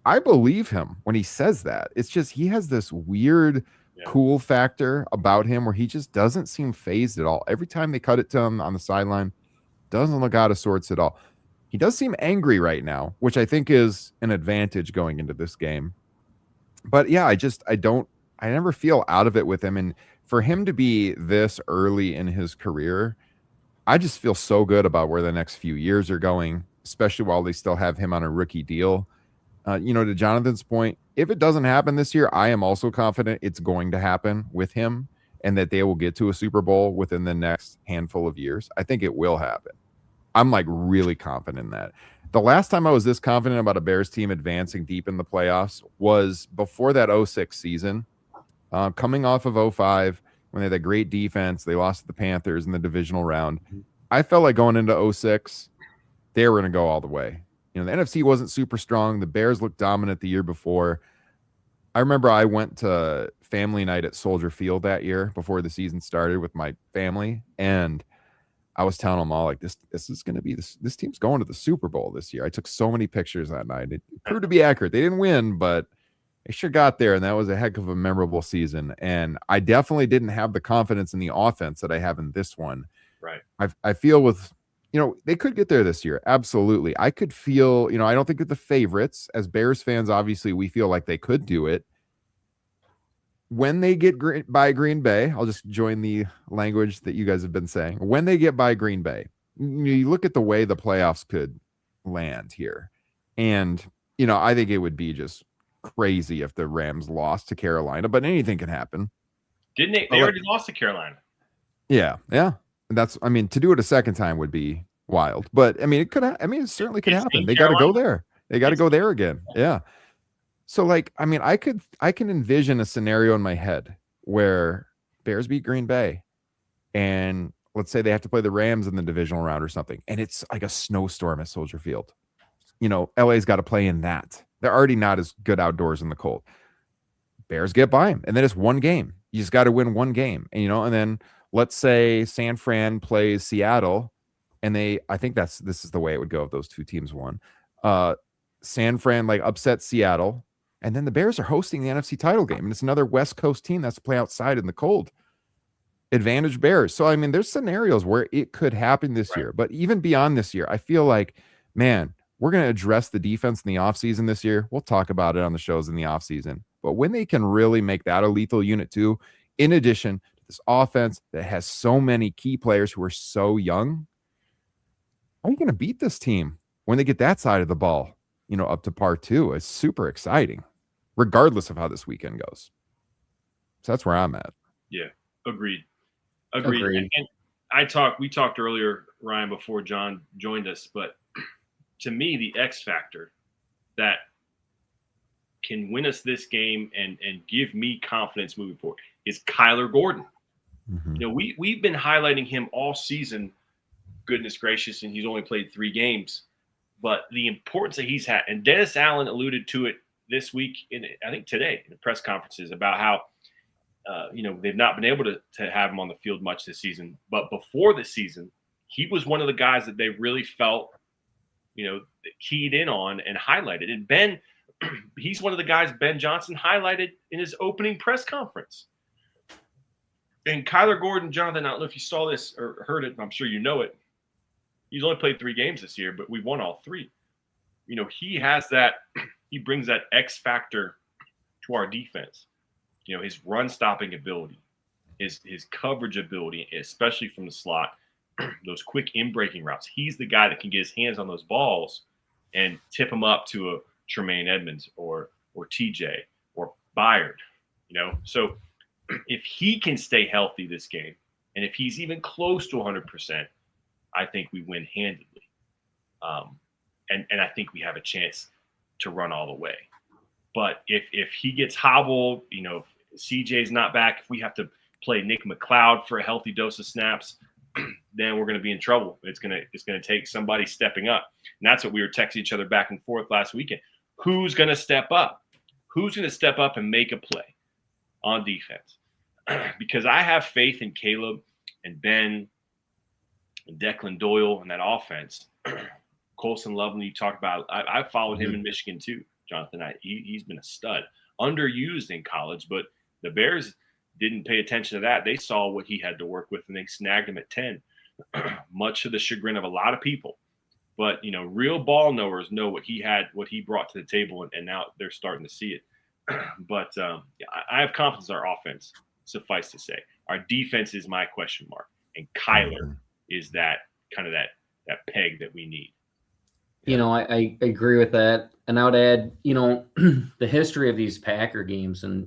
I believe him when he says that. It's just he has this weird cool factor about him where he just doesn't seem phased at all. Every time they cut it to him on the sideline, doesn't look out of sorts at all. He does seem angry right now, which I think is an advantage going into this game. But yeah, I never feel out of it with him. And for him to be this early in his career, I just feel so good about where the next few years are going, especially while they still have him on a rookie deal. To Jonathan's point, if it doesn't happen this year, I am also confident it's going to happen with him and that they will get to a Super Bowl within the next handful of years. I think it will happen. I'm like really confident in that. The last time I was this confident about a Bears team advancing deep in the playoffs was before that 06 season, coming off of 05 when they had that great defense. They lost to the Panthers in the divisional round. I felt like going into 06, they were going to go all the way. The NFC wasn't super strong. The Bears looked dominant the year before. I remember I went to family night at Soldier Field that year before the season started with my family, and I was telling them all, like, this is going to be this team's going to the Super Bowl this year. I took so many pictures that night. It proved to be accurate. They didn't win, but they sure got there, and that was a heck of a memorable season. And I definitely didn't have the confidence in the offense that I have in this one. Right. I feel with they could get there this year. Absolutely. I could feel, I don't think they're the favorites. As Bears fans, obviously, we feel like they could do it. When they get by Green Bay, I'll just join the language that you guys have been saying. When they get by Green Bay, you look at the way the playoffs could land here. And, I think it would be just crazy if the Rams lost to Carolina, but anything can happen. Didn't they? They already lost to Carolina. Yeah. That's, I mean, to do it a second time would be wild, but I mean, it certainly could It's happen. in They got to go Carolina. there. They got to It's go there again. Yeah. So like, I mean, I can envision a scenario in my head where Bears beat Green Bay and let's say they have to play the Rams in the divisional round or something, and it's like a snowstorm at Soldier Field. LA's got to play in that. They're already not as good outdoors in the cold. Bears get by them, and then it's one game. You just got to win one game, and then let's say San Fran plays Seattle, and I think this is the way it would go if those two teams won. San Fran like upset Seattle, and then the Bears are hosting the NFC title game, and it's another West Coast team that's to play outside in the cold. Advantage Bears. So I mean, there's scenarios where it could happen this right. year, but even beyond this year, I feel like, man, we're going to address the defense in the offseason this year. We'll talk about it on the shows in the offseason. But when they can really make that a lethal unit too, in addition to this offense that has so many key players who are so young, how are you going to beat this team when they get that side of the ball, up to par too? It's super exciting, regardless of how this weekend goes. So that's where I'm at. Yeah, agreed. And we talked earlier, Ryan, before John joined us, but to me, the X factor that can win us this game and give me confidence moving forward is Kyler Gordon. Mm-hmm. We've been highlighting him all season. Goodness gracious, and he's only played 3 games, but the importance that he's had, and Dennis Allen alluded to it this week I think today in the press conferences about how they've not been able to have him on the field much this season, but before the season, he was one of the guys that they really felt, keyed in on and highlighted. And Ben, he's one of the guys Ben Johnson highlighted in his opening press conference. And Kyler Gordon, Jonathan, I don't know if you saw this or heard it, I'm sure you know it. He's only played 3 games this year, but we won all 3. He has that, he brings that X factor to our defense. His run stopping ability, his coverage ability, especially from the slot, those quick in-breaking routes. He's the guy that can get his hands on those balls and tip them up to a Tremaine Edmonds or TJ or Byard. So if he can stay healthy this game, and if he's even close to 100%, I think we win handedly. And I think we have a chance to run all the way. But if he gets hobbled, if CJ's not back, if we have to play Nick McLeod for a healthy dose of snaps, then we're going to be in trouble. It's going to take somebody stepping up. And that's what we were texting each other back and forth last weekend. Who's going to step up? Who's going to step up and make a play on defense? Because I have faith in Caleb and Ben and Declan Doyle and that offense. Colson Loveland, you talked about. I followed him in Michigan too, Jonathan. He's been a stud. Underused in college, but the Bears didn't pay attention to that. They saw what he had to work with, and they snagged him at 10, much to the chagrin of a lot of people. But, real ball knowers know what he brought to the table, and now they're starting to see it. But I have confidence in our offense, suffice to say. Our defense is my question mark, and Kyler is that kind of that peg that we need. I agree with that. And I would add, the history of these Packer games, and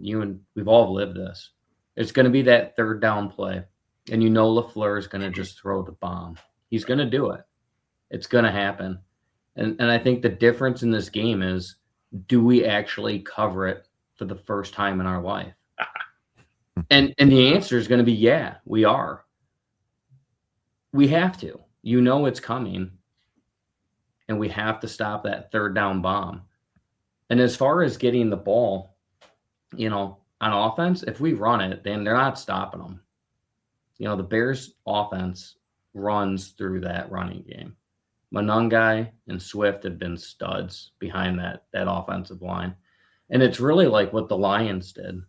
we've all lived this. It's going to be that third down play. And LaFleur is going to just throw the bomb. He's going to do it. It's going to happen. And I think the difference in this game is, do we actually cover it for the first time in our life? And the answer is going to be, yeah, we are. We have to. It's coming. And we have to stop that third down bomb. And as far as getting the ball, on offense, if we run it, then they're not stopping them. The Bears offense runs through that running game. Monangai and Swift have been studs behind that offensive line. And it's really like what the Lions did,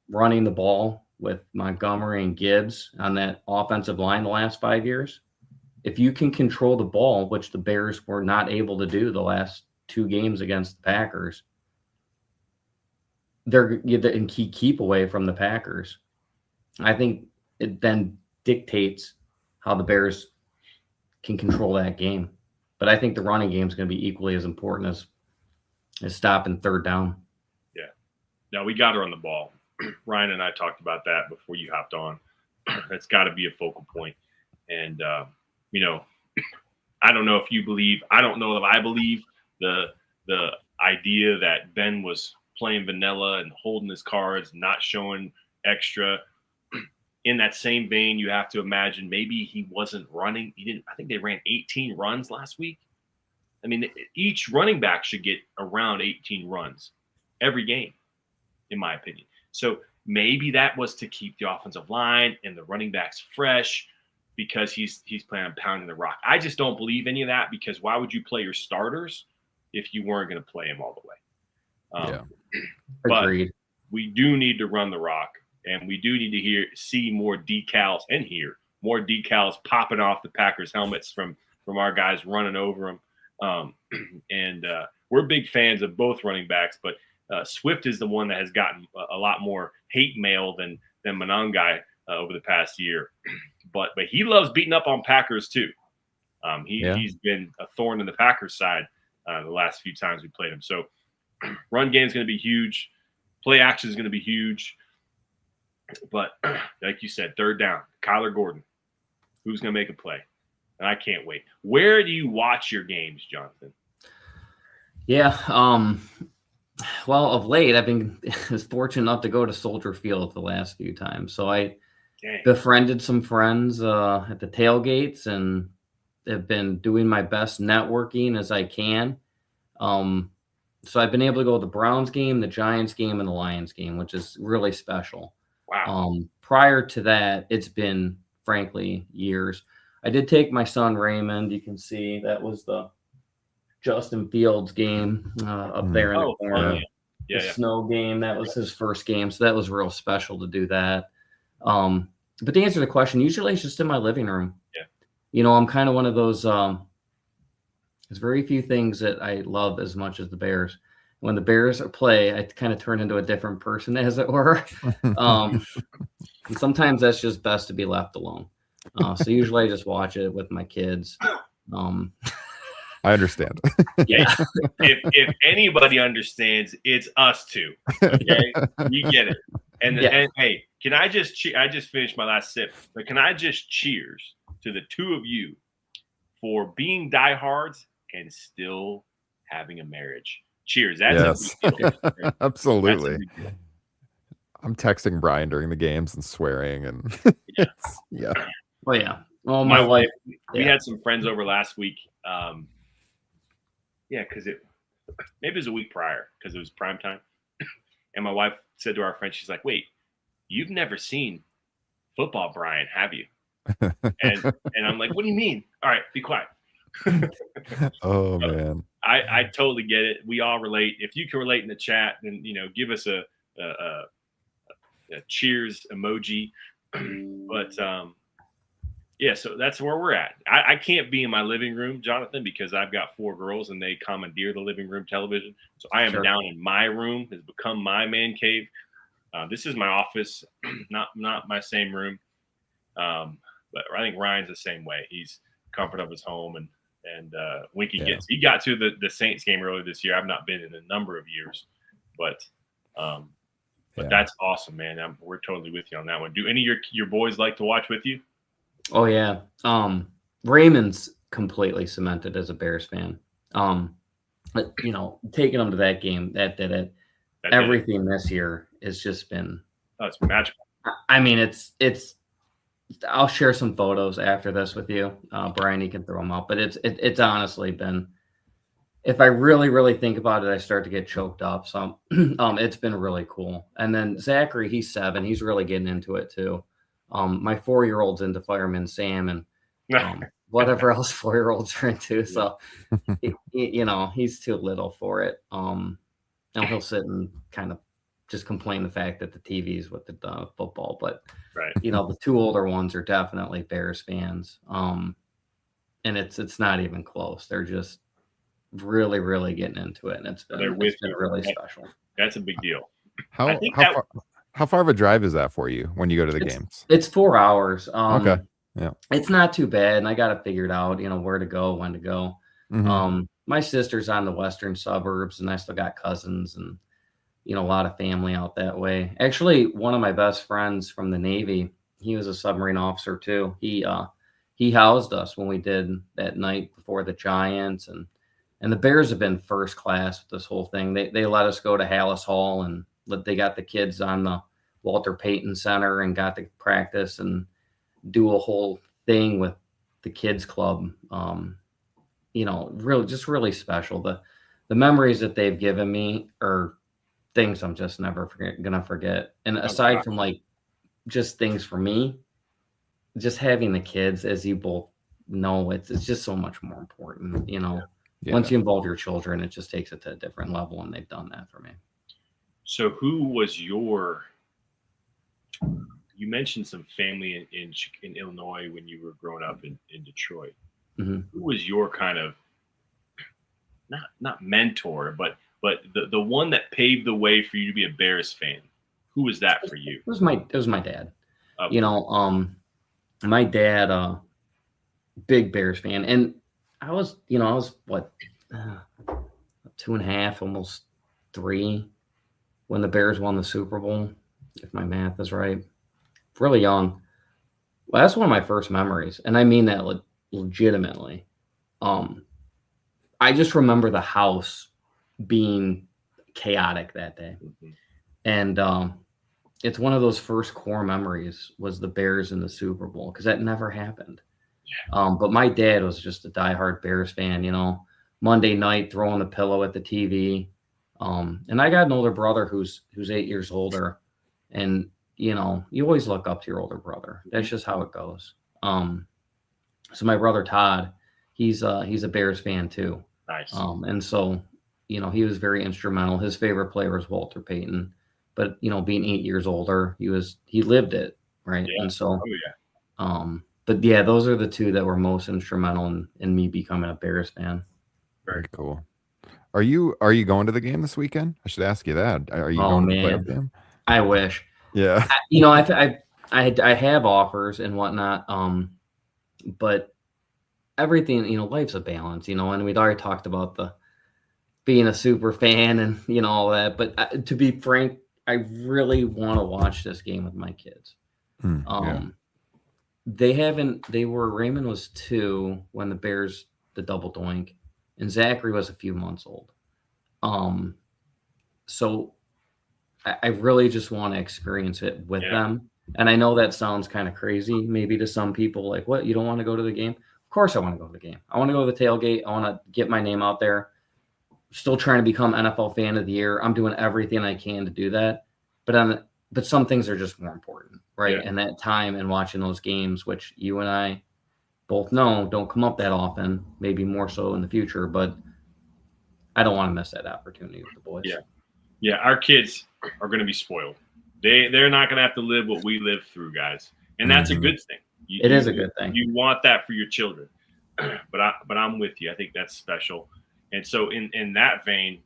running the ball with Montgomery and Gibbs on that offensive line the last 5 years. If you can control the ball, which the Bears were not able to do the last 2 games against the Packers, and keep away from the Packers, I think it then dictates how the Bears can control that game. But I think the running game is going to be equally as important as stopping third down. Yeah. No, we got to run the ball. Ryan and I talked about that before you hopped on. That's got to be a focal point. And, I don't know if you believe, I don't know if I believe the idea that Ben was playing vanilla and holding his cards, not showing extra. In that same vein, you have to imagine maybe he wasn't running. I think they ran 18 runs last week. I mean, each running back should get around 18 runs every game, in my opinion. So maybe that was to keep the offensive line and the running backs fresh, because he's planning on pounding the rock. I just don't believe any of that, because why would you play your starters if you weren't going to play them all the way? But Agreed. we do need to run the rock, and we do need to see more decals and hear more decals popping off the Packers helmets from our guys running over them. And we're big fans of both running backs, but Swift is the one that has gotten a lot more hate mail than Monangai over the past year. But he loves beating up on Packers too. He's been a thorn in the Packers side the last few times we played him. So run game is going to be huge. Play action is going to be huge. But like you said, third down, Kyler Gordon, who's going to make a play? And I can't wait. Where do you watch your games, Jonathan? Yeah. Well, of late, I've been fortunate enough to go to Soldier Field the last few times. So I befriended some friends at the tailgates and have been doing my best networking as I can. So I've been able to go to the Browns game, the Giants game, and the Lions game, which is really special. Wow. Prior to that, it's been, frankly, years. I did take my son Raymond. You can see that was the Justin Fields game up there in the corner. Yeah. Snow game. That was his first game. So that was real special to do that. But to answer the question, usually it's just in my living room. Yeah. I'm kind of one of those, there's very few things that I love as much as the Bears. When the Bears play, I kind of turn into a different person, as it were. And sometimes that's just best to be left alone. So usually I just watch it with my kids. I understand. Yeah. If anybody understands, it's us two. Okay, we get it. And hey, can I just I just finished my last sip, but can I just cheers to the two of you for being diehards and still having a marriage? Cheers. That's a big deal. Absolutely. I'm texting Brian during the games and swearing and yeah. Oh yeah. Well, my wife. We had some friends over last week. Because maybe it was a week prior, because it was prime time. And my wife said to our friend, she's like, "Wait, you've never seen football, Brian, have you?" And I'm like, "What do you mean?" All right, be quiet. Oh man, I totally get it. We all relate. If you can relate in the chat, then give us a cheers emoji. But so that's where we're at. I can't be in my living room, Jonathan, because I've got 4 girls and they commandeer the living room television. So I am down in my room. Has become my man cave. This is my office, not my same room. But I think Ryan's the same way. He's comfort of his home, and Winky he got to the Saints game earlier this year. I've not been in a number of years, but that's awesome, man. We're totally with you on that one. Do any of your boys like to watch with you? Oh yeah. Raymond's completely cemented as a Bears fan. But taking him to that game, that did it. Everything this year has just been it's magical. I mean, it's I'll share some photos after this with you. Brian, you can throw them up, but it's honestly been, if I really, really think about it, I start to get choked up. So it's been really cool. And then Zachary, he's 7. He's really getting into it too. My 4-year-old's into Fireman Sam and whatever else 4-year-olds are into. So, he's too little for it. And he'll sit and kind of just complain the fact that the TV's with the football. But, the 2 older ones are definitely Bears fans. And it's not even close. They're just really, really getting into it. And it's been really special. That's a big deal. How far of a drive is that for you when you go to the games? It's 4 hours. Okay. Yeah. It's not too bad. And I got it figured out, where to go, when to go. Mm-hmm. My sister's on the western suburbs and I still got cousins. And a lot of family out that way. Actually, one of my best friends from the Navy, he was a submarine officer too. He housed us when we did that night before the Giants, and the Bears have been first class with this whole thing. They let us go to Hallis Hall, and they got the kids on the Walter Payton Center and got to practice and do a whole thing with the kids club. Really special. The memories that they've given me are things I'm just never gonna forget. And aside from like just things for me, just having the kids, as you both know, it's just so much more important. Yeah. Once you involve your children, it just takes it to a different level, and they've done that for me. So who was you mentioned some family in Illinois when you were growing up in Detroit. Mhm. Who was your kind of not mentor, but the one that paved the way for you to be a Bears fan? Who was that for you? It was my dad. Okay. My dad, big Bears fan, and I was what, 2.5, almost 3, when the Bears won the Super Bowl, if my math is right. Really young. Well, that's one of my first memories, and I mean that legitimately. I just remember the house being chaotic that day, and it's one of those first core memories was the Bears in the Super Bowl, because that never happened. But my dad was just a diehard Bears fan. Monday night throwing the pillow at the TV. And I got an older brother who's 8 years older, and you always look up to your older brother. That's just how it goes. So my brother Todd, he's a Bears fan too. Nice. And so he was very instrumental. His favorite player was Walter Payton, but being 8 years older, he lived it, right? Yeah. And so, Oh yeah. But yeah, those are the two that were most instrumental in me becoming a Bears fan. Very cool. Are you going to the game this weekend? I should ask you that. Are you going to the playoff game? I wish. Yeah. I have offers and whatnot. But everything, life's a balance, and we'd already talked about being a super fan and, all that. But to be frank, I really want to watch this game with my kids. Yeah. Raymond was 2 when the Bears, the double doink, and Zachary was a few months old. So I really just want to experience it with them. And I know that sounds kind of crazy, maybe to some people, like, what, you don't want to go to the game? Of course I want to go to the game. I want to go to the tailgate. I want to get my name out there. Still trying to become NFL fan of the year. I'm doing everything I can to do that. But some things are just more important, right? Yeah. And that time and watching those games, which you and I both know don't come up that often, maybe more so in the future, but I don't want to miss that opportunity with the boys. Yeah, our kids are going to be spoiled. They're not going to have to live what we lived through, guys, and that's a good thing. It is a good thing. You want that for your children, but I'm with you. I think that's special, and so in that vein,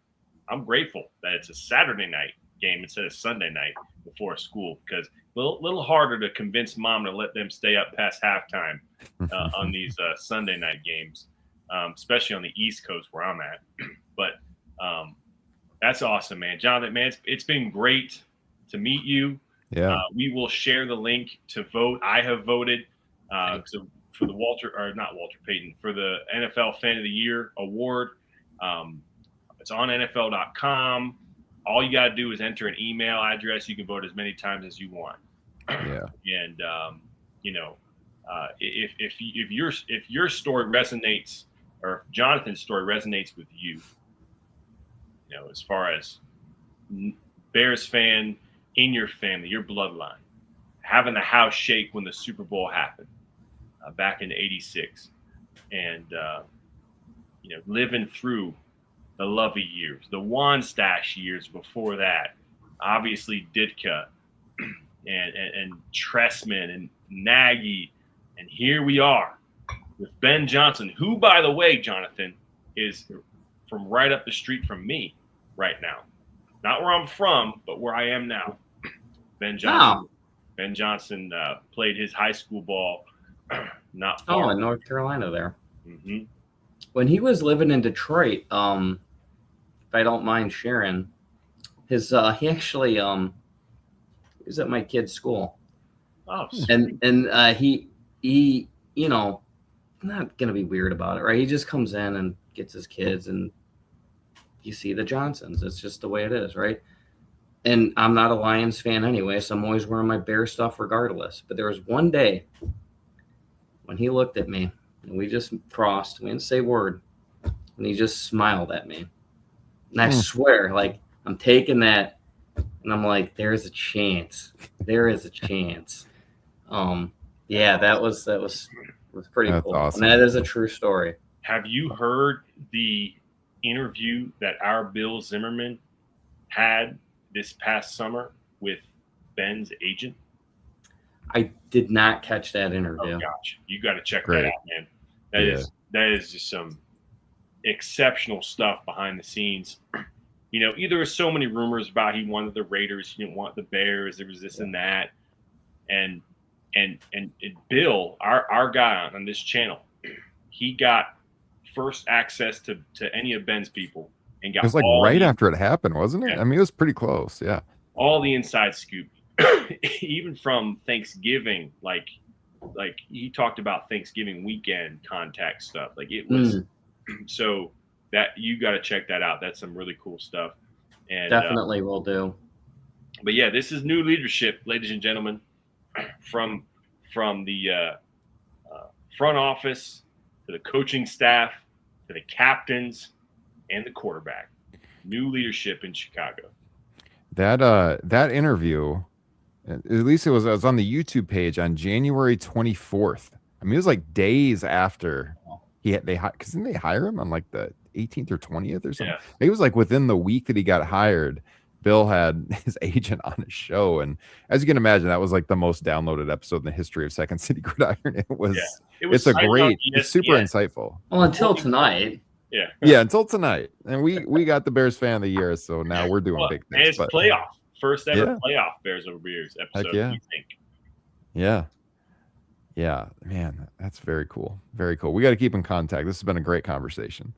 I'm grateful that it's a Saturday night game instead of Sunday night before school, because a little harder to convince mom to let them stay up past halftime on these Sunday night games, especially on the East Coast where I'm at. But that's awesome, man. Jonathan, man, it's been great to meet you. Yeah. We will share the link to vote. I have voted so for the not Walter Payton, for the NFL Fan of the Year award. It's on NFL.com. All you got to do is enter an email address. You can vote as many times as you want. Yeah. And if your story resonates, or if Jonathan's story resonates with you, as far as Bears fan in your family, your bloodline, having the house shake when the Super Bowl happened back in '86, and living through the Lovey years, the Wanstash years before that, obviously Ditka and Tressman and Nagy, and here we are with Ben Johnson, who, by the way, Jonathan, is from right up the street from me right now. Not where I'm from, but where I am now. Ben Johnson. Oh. Ben Johnson played his high school ball not far. Oh, in North Carolina there. Mm-hmm. When he was living in Detroit, if I don't mind sharing, He actually was at my kid's school. Oh, and he you know, not gonna be weird about it, right? He just comes in and gets his kids, and you see the Johnsons. It's just the way it is, right? And I'm not a Lions fan anyway, so I'm always wearing my Bear stuff regardless. But there was one day when he looked at me and we just crossed. We didn't say a word, and he just smiled at me. And I swear, like, I'm taking that, and I'm like, there's a chance. There is a chance. Yeah, that was pretty That's cool. awesome. And that is a true story. have you heard the interview that our Bill Zimmerman had this past summer with Ben's agent? I did not catch that interview. Oh gosh, you got to check Great. that out, man. That is just some exceptional stuff behind the scenes. You know, there were so many rumors about he wanted the Raiders, he didn't want the Bears. There was this and that, and Bill, our guy on this channel, he got first access to any of Ben's people and got It was like right after it happened, wasn't it? Yeah. I mean, it was pretty close. Yeah. All the inside scoop, even from Thanksgiving, like he talked about Thanksgiving weekend contact stuff. Like it was, so that you got to check that out. That's some really cool stuff. And definitely will do. But yeah, this is new leadership, ladies and gentlemen, from the front office to the coaching staff to the captains and the quarterback. New leadership in Chicago. That interview, at least it was on the YouTube page on January 24th. I mean, it was like days after because didn't they hire him on like the 18th or 20th or something? Yeah. It was like within the week that he got hired. Bill had his agent on his show, and as you can imagine, that was like the most downloaded episode in the history of Second City Gridiron. It's a great, it's super insightful. Well, until tonight. Yeah, until tonight, and we got the Bears fan of the year, so now we're doing big things. And it's playoff, first ever playoff Bears over Bears episode. You think? Yeah, man, that's very cool. Very cool. We got to keep in contact. This has been a great conversation.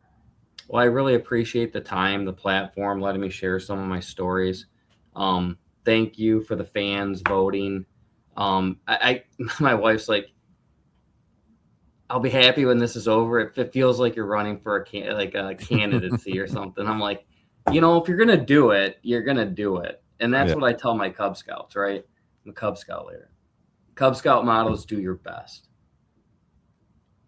Well, I really appreciate the time, the platform, letting me share some of my stories. Thank you for the fans voting. My wife's like, I'll be happy when this is over. If it feels like you're running for a candidacy or something. I'm like, if you're going to do it, you're going to do it. And that's what I tell my Cub Scouts, right? I'm a Cub Scout leader. Cub Scout motto is do your best.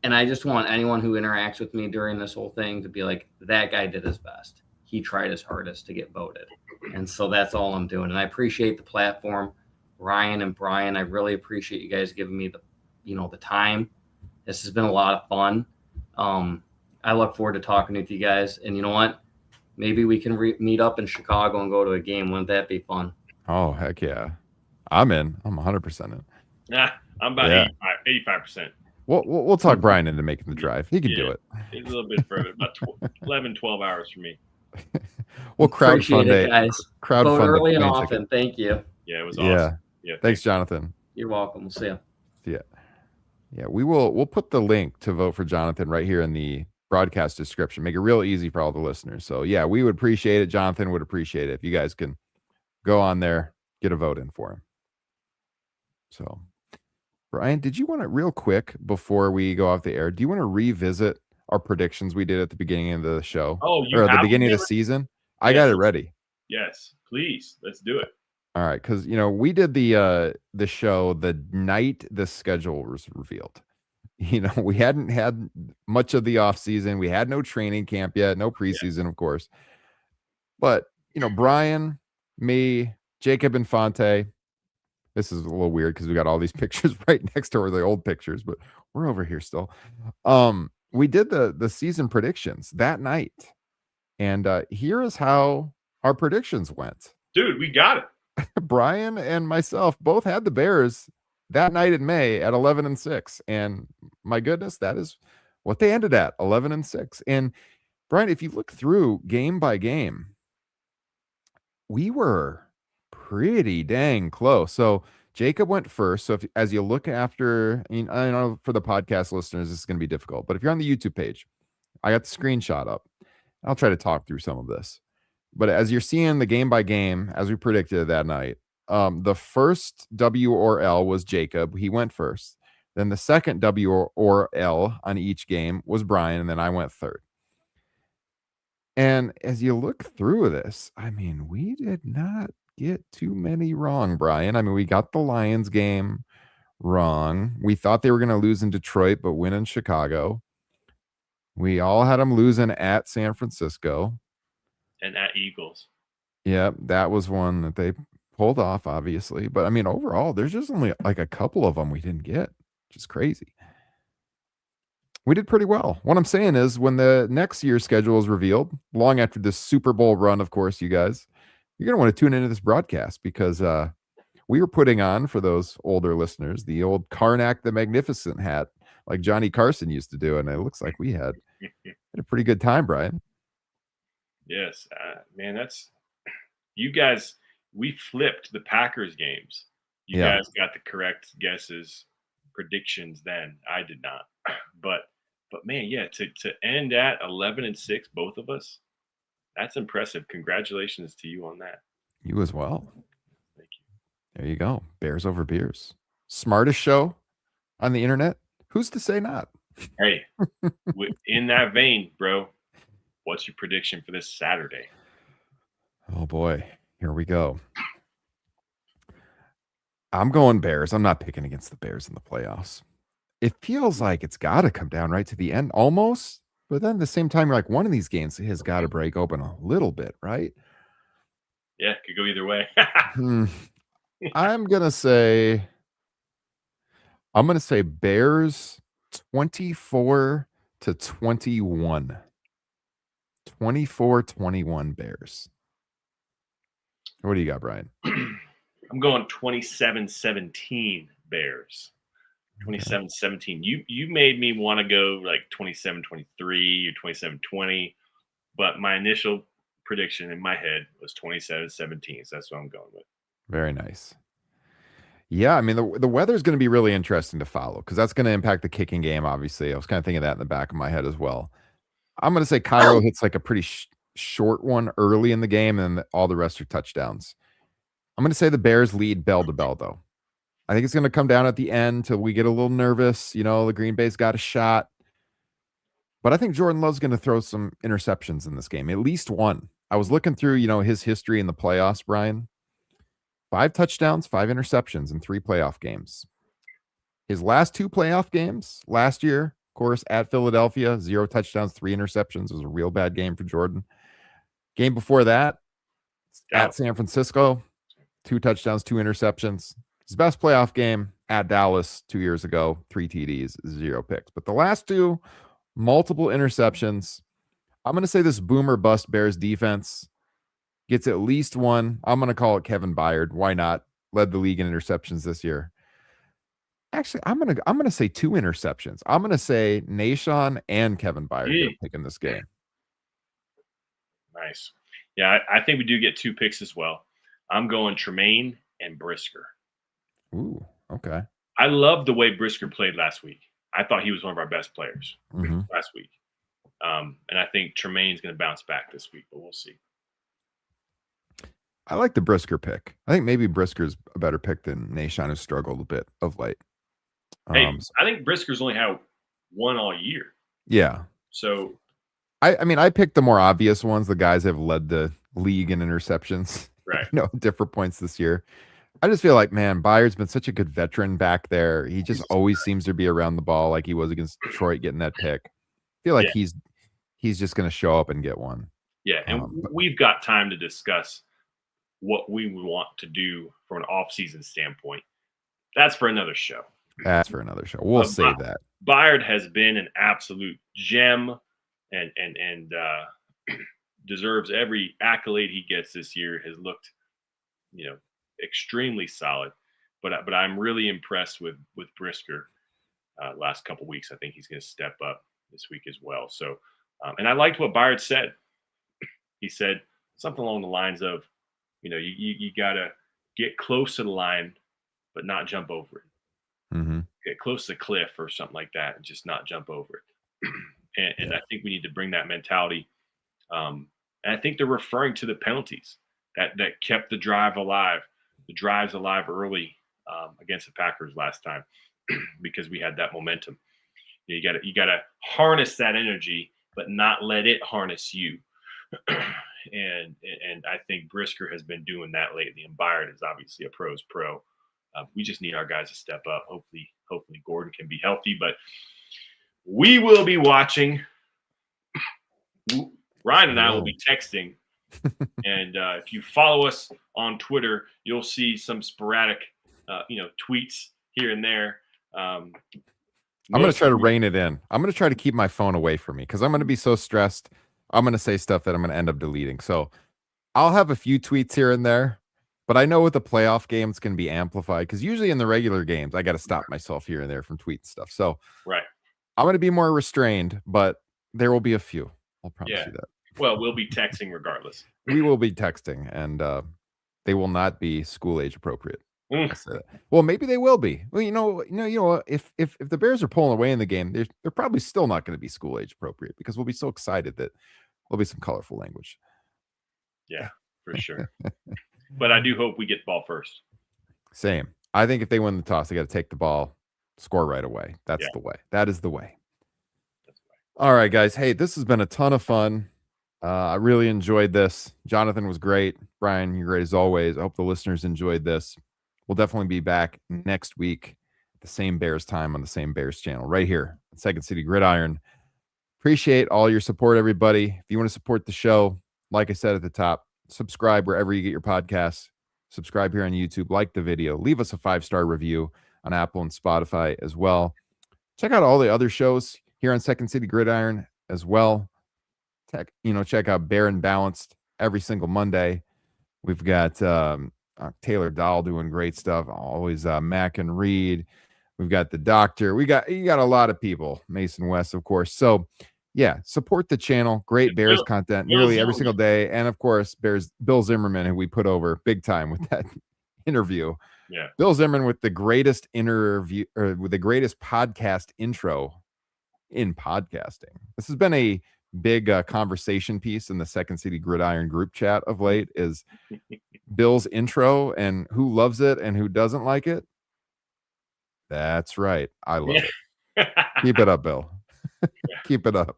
And I just want anyone who interacts with me during this whole thing to be like, that guy did his best. He tried his hardest to get voted. And so that's all I'm doing. And I appreciate the platform. Ryan and Bryan, I really appreciate you guys giving me the time. This has been a lot of fun. I look forward to talking with you guys. And you know what? Maybe we can meet up in Chicago and go to a game. Wouldn't that be fun? Oh, heck yeah. I'm in. I'm 100% in. Nah, I'm about 85%. We'll talk Bryan into making the drive. He can do it. It's a little bit further, about 11, 12 hours for me. We'll crowdfund it, guys. Vote early and often. Thank you. Yeah, it was awesome. Yeah. Thanks, Jonathan. You're welcome. We'll see you. Yeah, we'll put the link to vote for Jonathan right here in the broadcast description. Make it real easy for all the listeners. So yeah, we would appreciate it. Jonathan would appreciate it if you guys can go on there, get a vote in for him. So Bryan, did you want to, real quick before we go off the air, do you want to revisit our predictions we did at the beginning of the show? Oh, or at the beginning of the season? I got it ready. Yes, please. Let's do it. All right, because we did the show the night the schedule was revealed. We hadn't had much of the off season. We had no training camp yet, no preseason, of course. But Bryan, me, Jacob Infante. This is a little weird because we got all these pictures right next to the old pictures, but we're over here still. We did the season predictions that night, and here is how our predictions went. Dude, we got it. Bryan and myself both had the Bears that night in May at 11-6, and my goodness, that is what they ended at, 11-6. And Bryan, if you look through game by game, we were pretty dang close. So Jacob went first. So as you look after, I know for the podcast listeners, this is going to be difficult, but if you're on the YouTube page, I got the screenshot up. I'll try to talk through some of this. But as you're seeing the game by game, as we predicted that night, the first W or L was Jacob. He went first. Then the second W or L on each game was Brian, and then I went third. And as you look through this, I mean, we did not get too many wrong, Brian. I mean, we got the Lions game wrong. We thought they were going to lose in Detroit, but win in Chicago. We all had them losing at San Francisco. And at Eagles. Yeah, that was one that they pulled off, obviously. But I mean, overall, there's just only like a couple of them we didn't get, which is crazy. We did pretty well. What I'm saying is, when the next year's schedule is revealed, long after this Super Bowl run, of course, you guys, you're going to want to tune into this broadcast because we were putting on, for those older listeners, the old Karnak the Magnificent hat like Johnny Carson used to do. And it looks like we had a pretty good time, Brian. Yes, man, that's you guys. We flipped the Packers games. You Yeah. guys got the correct guesses, predictions. Then I did not. But man, yeah, to end at 11-6, both of us, that's impressive. Congratulations to you on that. You as well. Thank you. There you go. Bears over beers. Smartest show on the internet. Who's to say not? Hey, in that vein, bro, what's your prediction for this Saturday? Oh boy, here we go. I'm going Bears. I'm not picking against the Bears in the playoffs. It feels like it's got to come down right to the end almost. But then at the same time, you're like, one of these games has got to break open a little bit, right? Yeah, could go either way. I'm going to say Bears 24-21. 24-21 Bears. What do you got, Brian? I'm going 27-17 Bears. 27-17. You made me want to go like 27-23 or 27-20, but my initial prediction in my head was 27-17. So that's what I'm going with. Very nice. Yeah, I mean, the weather's going to be really interesting to follow because that's going to impact the kicking game, obviously. I was kind of thinking that in the back of my head as well. I'm going to say Cairo hits like a pretty short one early in the game, and all the rest are touchdowns. I'm going to say the Bears lead bell to bell, though. I think it's going to come down at the end till we get a little nervous. You know, the Green Bay's got a shot. But I think Jordan Love's going to throw some interceptions in this game, at least one. I was looking through, his history in the playoffs, Brian. 5 touchdowns, 5 interceptions in 3 playoff games. His last 2 playoff games last year, of course, at Philadelphia, 0 touchdowns, 3 interceptions. It was a real bad game for Jordan. Game before that, at San Francisco, 2 touchdowns, 2 interceptions. His best playoff game at Dallas 2 years ago, 3 TDs, 0 picks. But the last 2, multiple interceptions. I'm going to say this boomer bust Bears defense gets at least one. I'm going to call it Kevin Byard. Why not? Led the league in interceptions this year. Actually, I'm gonna say 2 interceptions. I'm gonna say Nahshon and Kevin Byard get a pick in this game. Nice. Yeah, I think we do get 2 picks as well. I'm going Tremaine and Brisker. Ooh, okay. I love the way Brisker played last week. I thought he was one of our best players last week. And I think Tremaine's going to bounce back this week, but we'll see. I like the Brisker pick. I think maybe Brisker's a better pick than Nahshon, who's struggled a bit of late. Hey, I think Brisker's only had 1 all year. Yeah. So, I mean, I picked the more obvious ones. The guys have led the league in interceptions, right? Different points this year. I just feel like, man, Byard's been such a good veteran back there. He just always seems to be around the ball, like he was against Detroit getting that pick. I feel like he's just going to show up and get one. Yeah, and we've got time to discuss what we want to do from an off-season standpoint. That's for another show. We'll save that. Byard has been an absolute gem and deserves every accolade he gets this year. Has looked, extremely solid. But I'm really impressed with Brisker last couple weeks. I think he's going to step up this week as well. So, and I liked what Byard said. He said something along the lines of, you got to get close to the line, but not jump over it. Mm-hmm. Get close to the cliff or something like that and just not jump over it. and I think we need to bring that mentality And I think they're referring to the penalties that kept the drives alive early against the Packers last time because we had that momentum. You gotta harness that energy, but not let it harness you. and I think Brisker has been doing that lately. And Byard is obviously a pro's pro. We just need our guys to step up. Hopefully Gordon can be healthy, but we will be watching. Ryan and I will be texting. And if you follow us on Twitter, you'll see some sporadic, tweets here and there. I'm going to try to rein it in. I'm going to try to keep my phone away from me because I'm going to be so stressed. I'm going to say stuff that I'm going to end up deleting. So I'll have a few tweets here and there, but I know with the playoff game, it's going to be amplified because usually in the regular games, I got to stop myself here and there from tweeting stuff. So right, I'm going to be more restrained, but there will be a few. I'll promise you that. Well, we'll be texting regardless. We will be texting, and they will not be school age appropriate. Well, maybe they will be. Well, if the Bears are pulling away in the game, they're probably still not going to be school age appropriate because we'll be so excited that there'll be some colorful language. Yeah, for sure. But I do hope we get the ball first. Same. I think if they win the toss, they got to take the ball, score right away. That's the way. That is the way. All right, guys. Hey, this has been a ton of fun. I really enjoyed this. Jonathan was great. Brian, you're great as always. I hope the listeners enjoyed this. We'll definitely be back next week at the same Bears time on the same Bears channel right here at Second City Gridiron. Appreciate all your support, everybody. If you want to support the show, like I said at the top, subscribe wherever you get your podcasts. Subscribe here on YouTube. Like the video. Leave us a 5-star review on Apple and Spotify as well. Check out all the other shows here on Second City Gridiron as well. Check out Bear and Balanced every single Monday. We've got Taylor Dahl doing great stuff. Always Mac and Reed. We've got the doctor. You got a lot of people. Mason West, of course. So yeah, support the channel. Great Bears content nearly every single day. And of course, Bill Zimmerman, who we put over big time with that interview. Yeah. Bill Zimmerman with the greatest interview or with the greatest podcast intro in podcasting. This has been a big conversation piece in the Second City Gridiron group chat of late is Bill's intro and who loves it and who doesn't like it. That's right. I love it. Keep it up, Bill. Keep it up.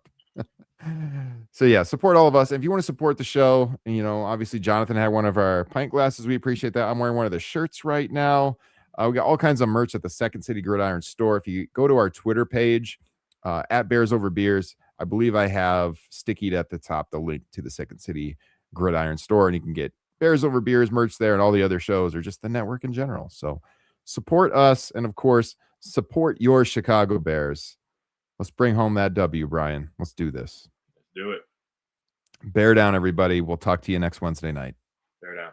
So yeah, support all of us. If you want to support the show, obviously Jonathan had one of our pint glasses. We appreciate that. I'm wearing one of the shirts right now. We got all kinds of merch at the Second City Gridiron store. If you go to our Twitter page, at Bears Over Beers, I believe I have stickied at the top the link to the Second City Gridiron store, and you can get Bears Over Beers merch there and all the other shows or just the network in general. So support us, and of course, support your Chicago Bears. Let's bring home that W, Brian. Let's do this. Let's do it. Bear down, everybody. We'll talk to you next Wednesday night. Bear down.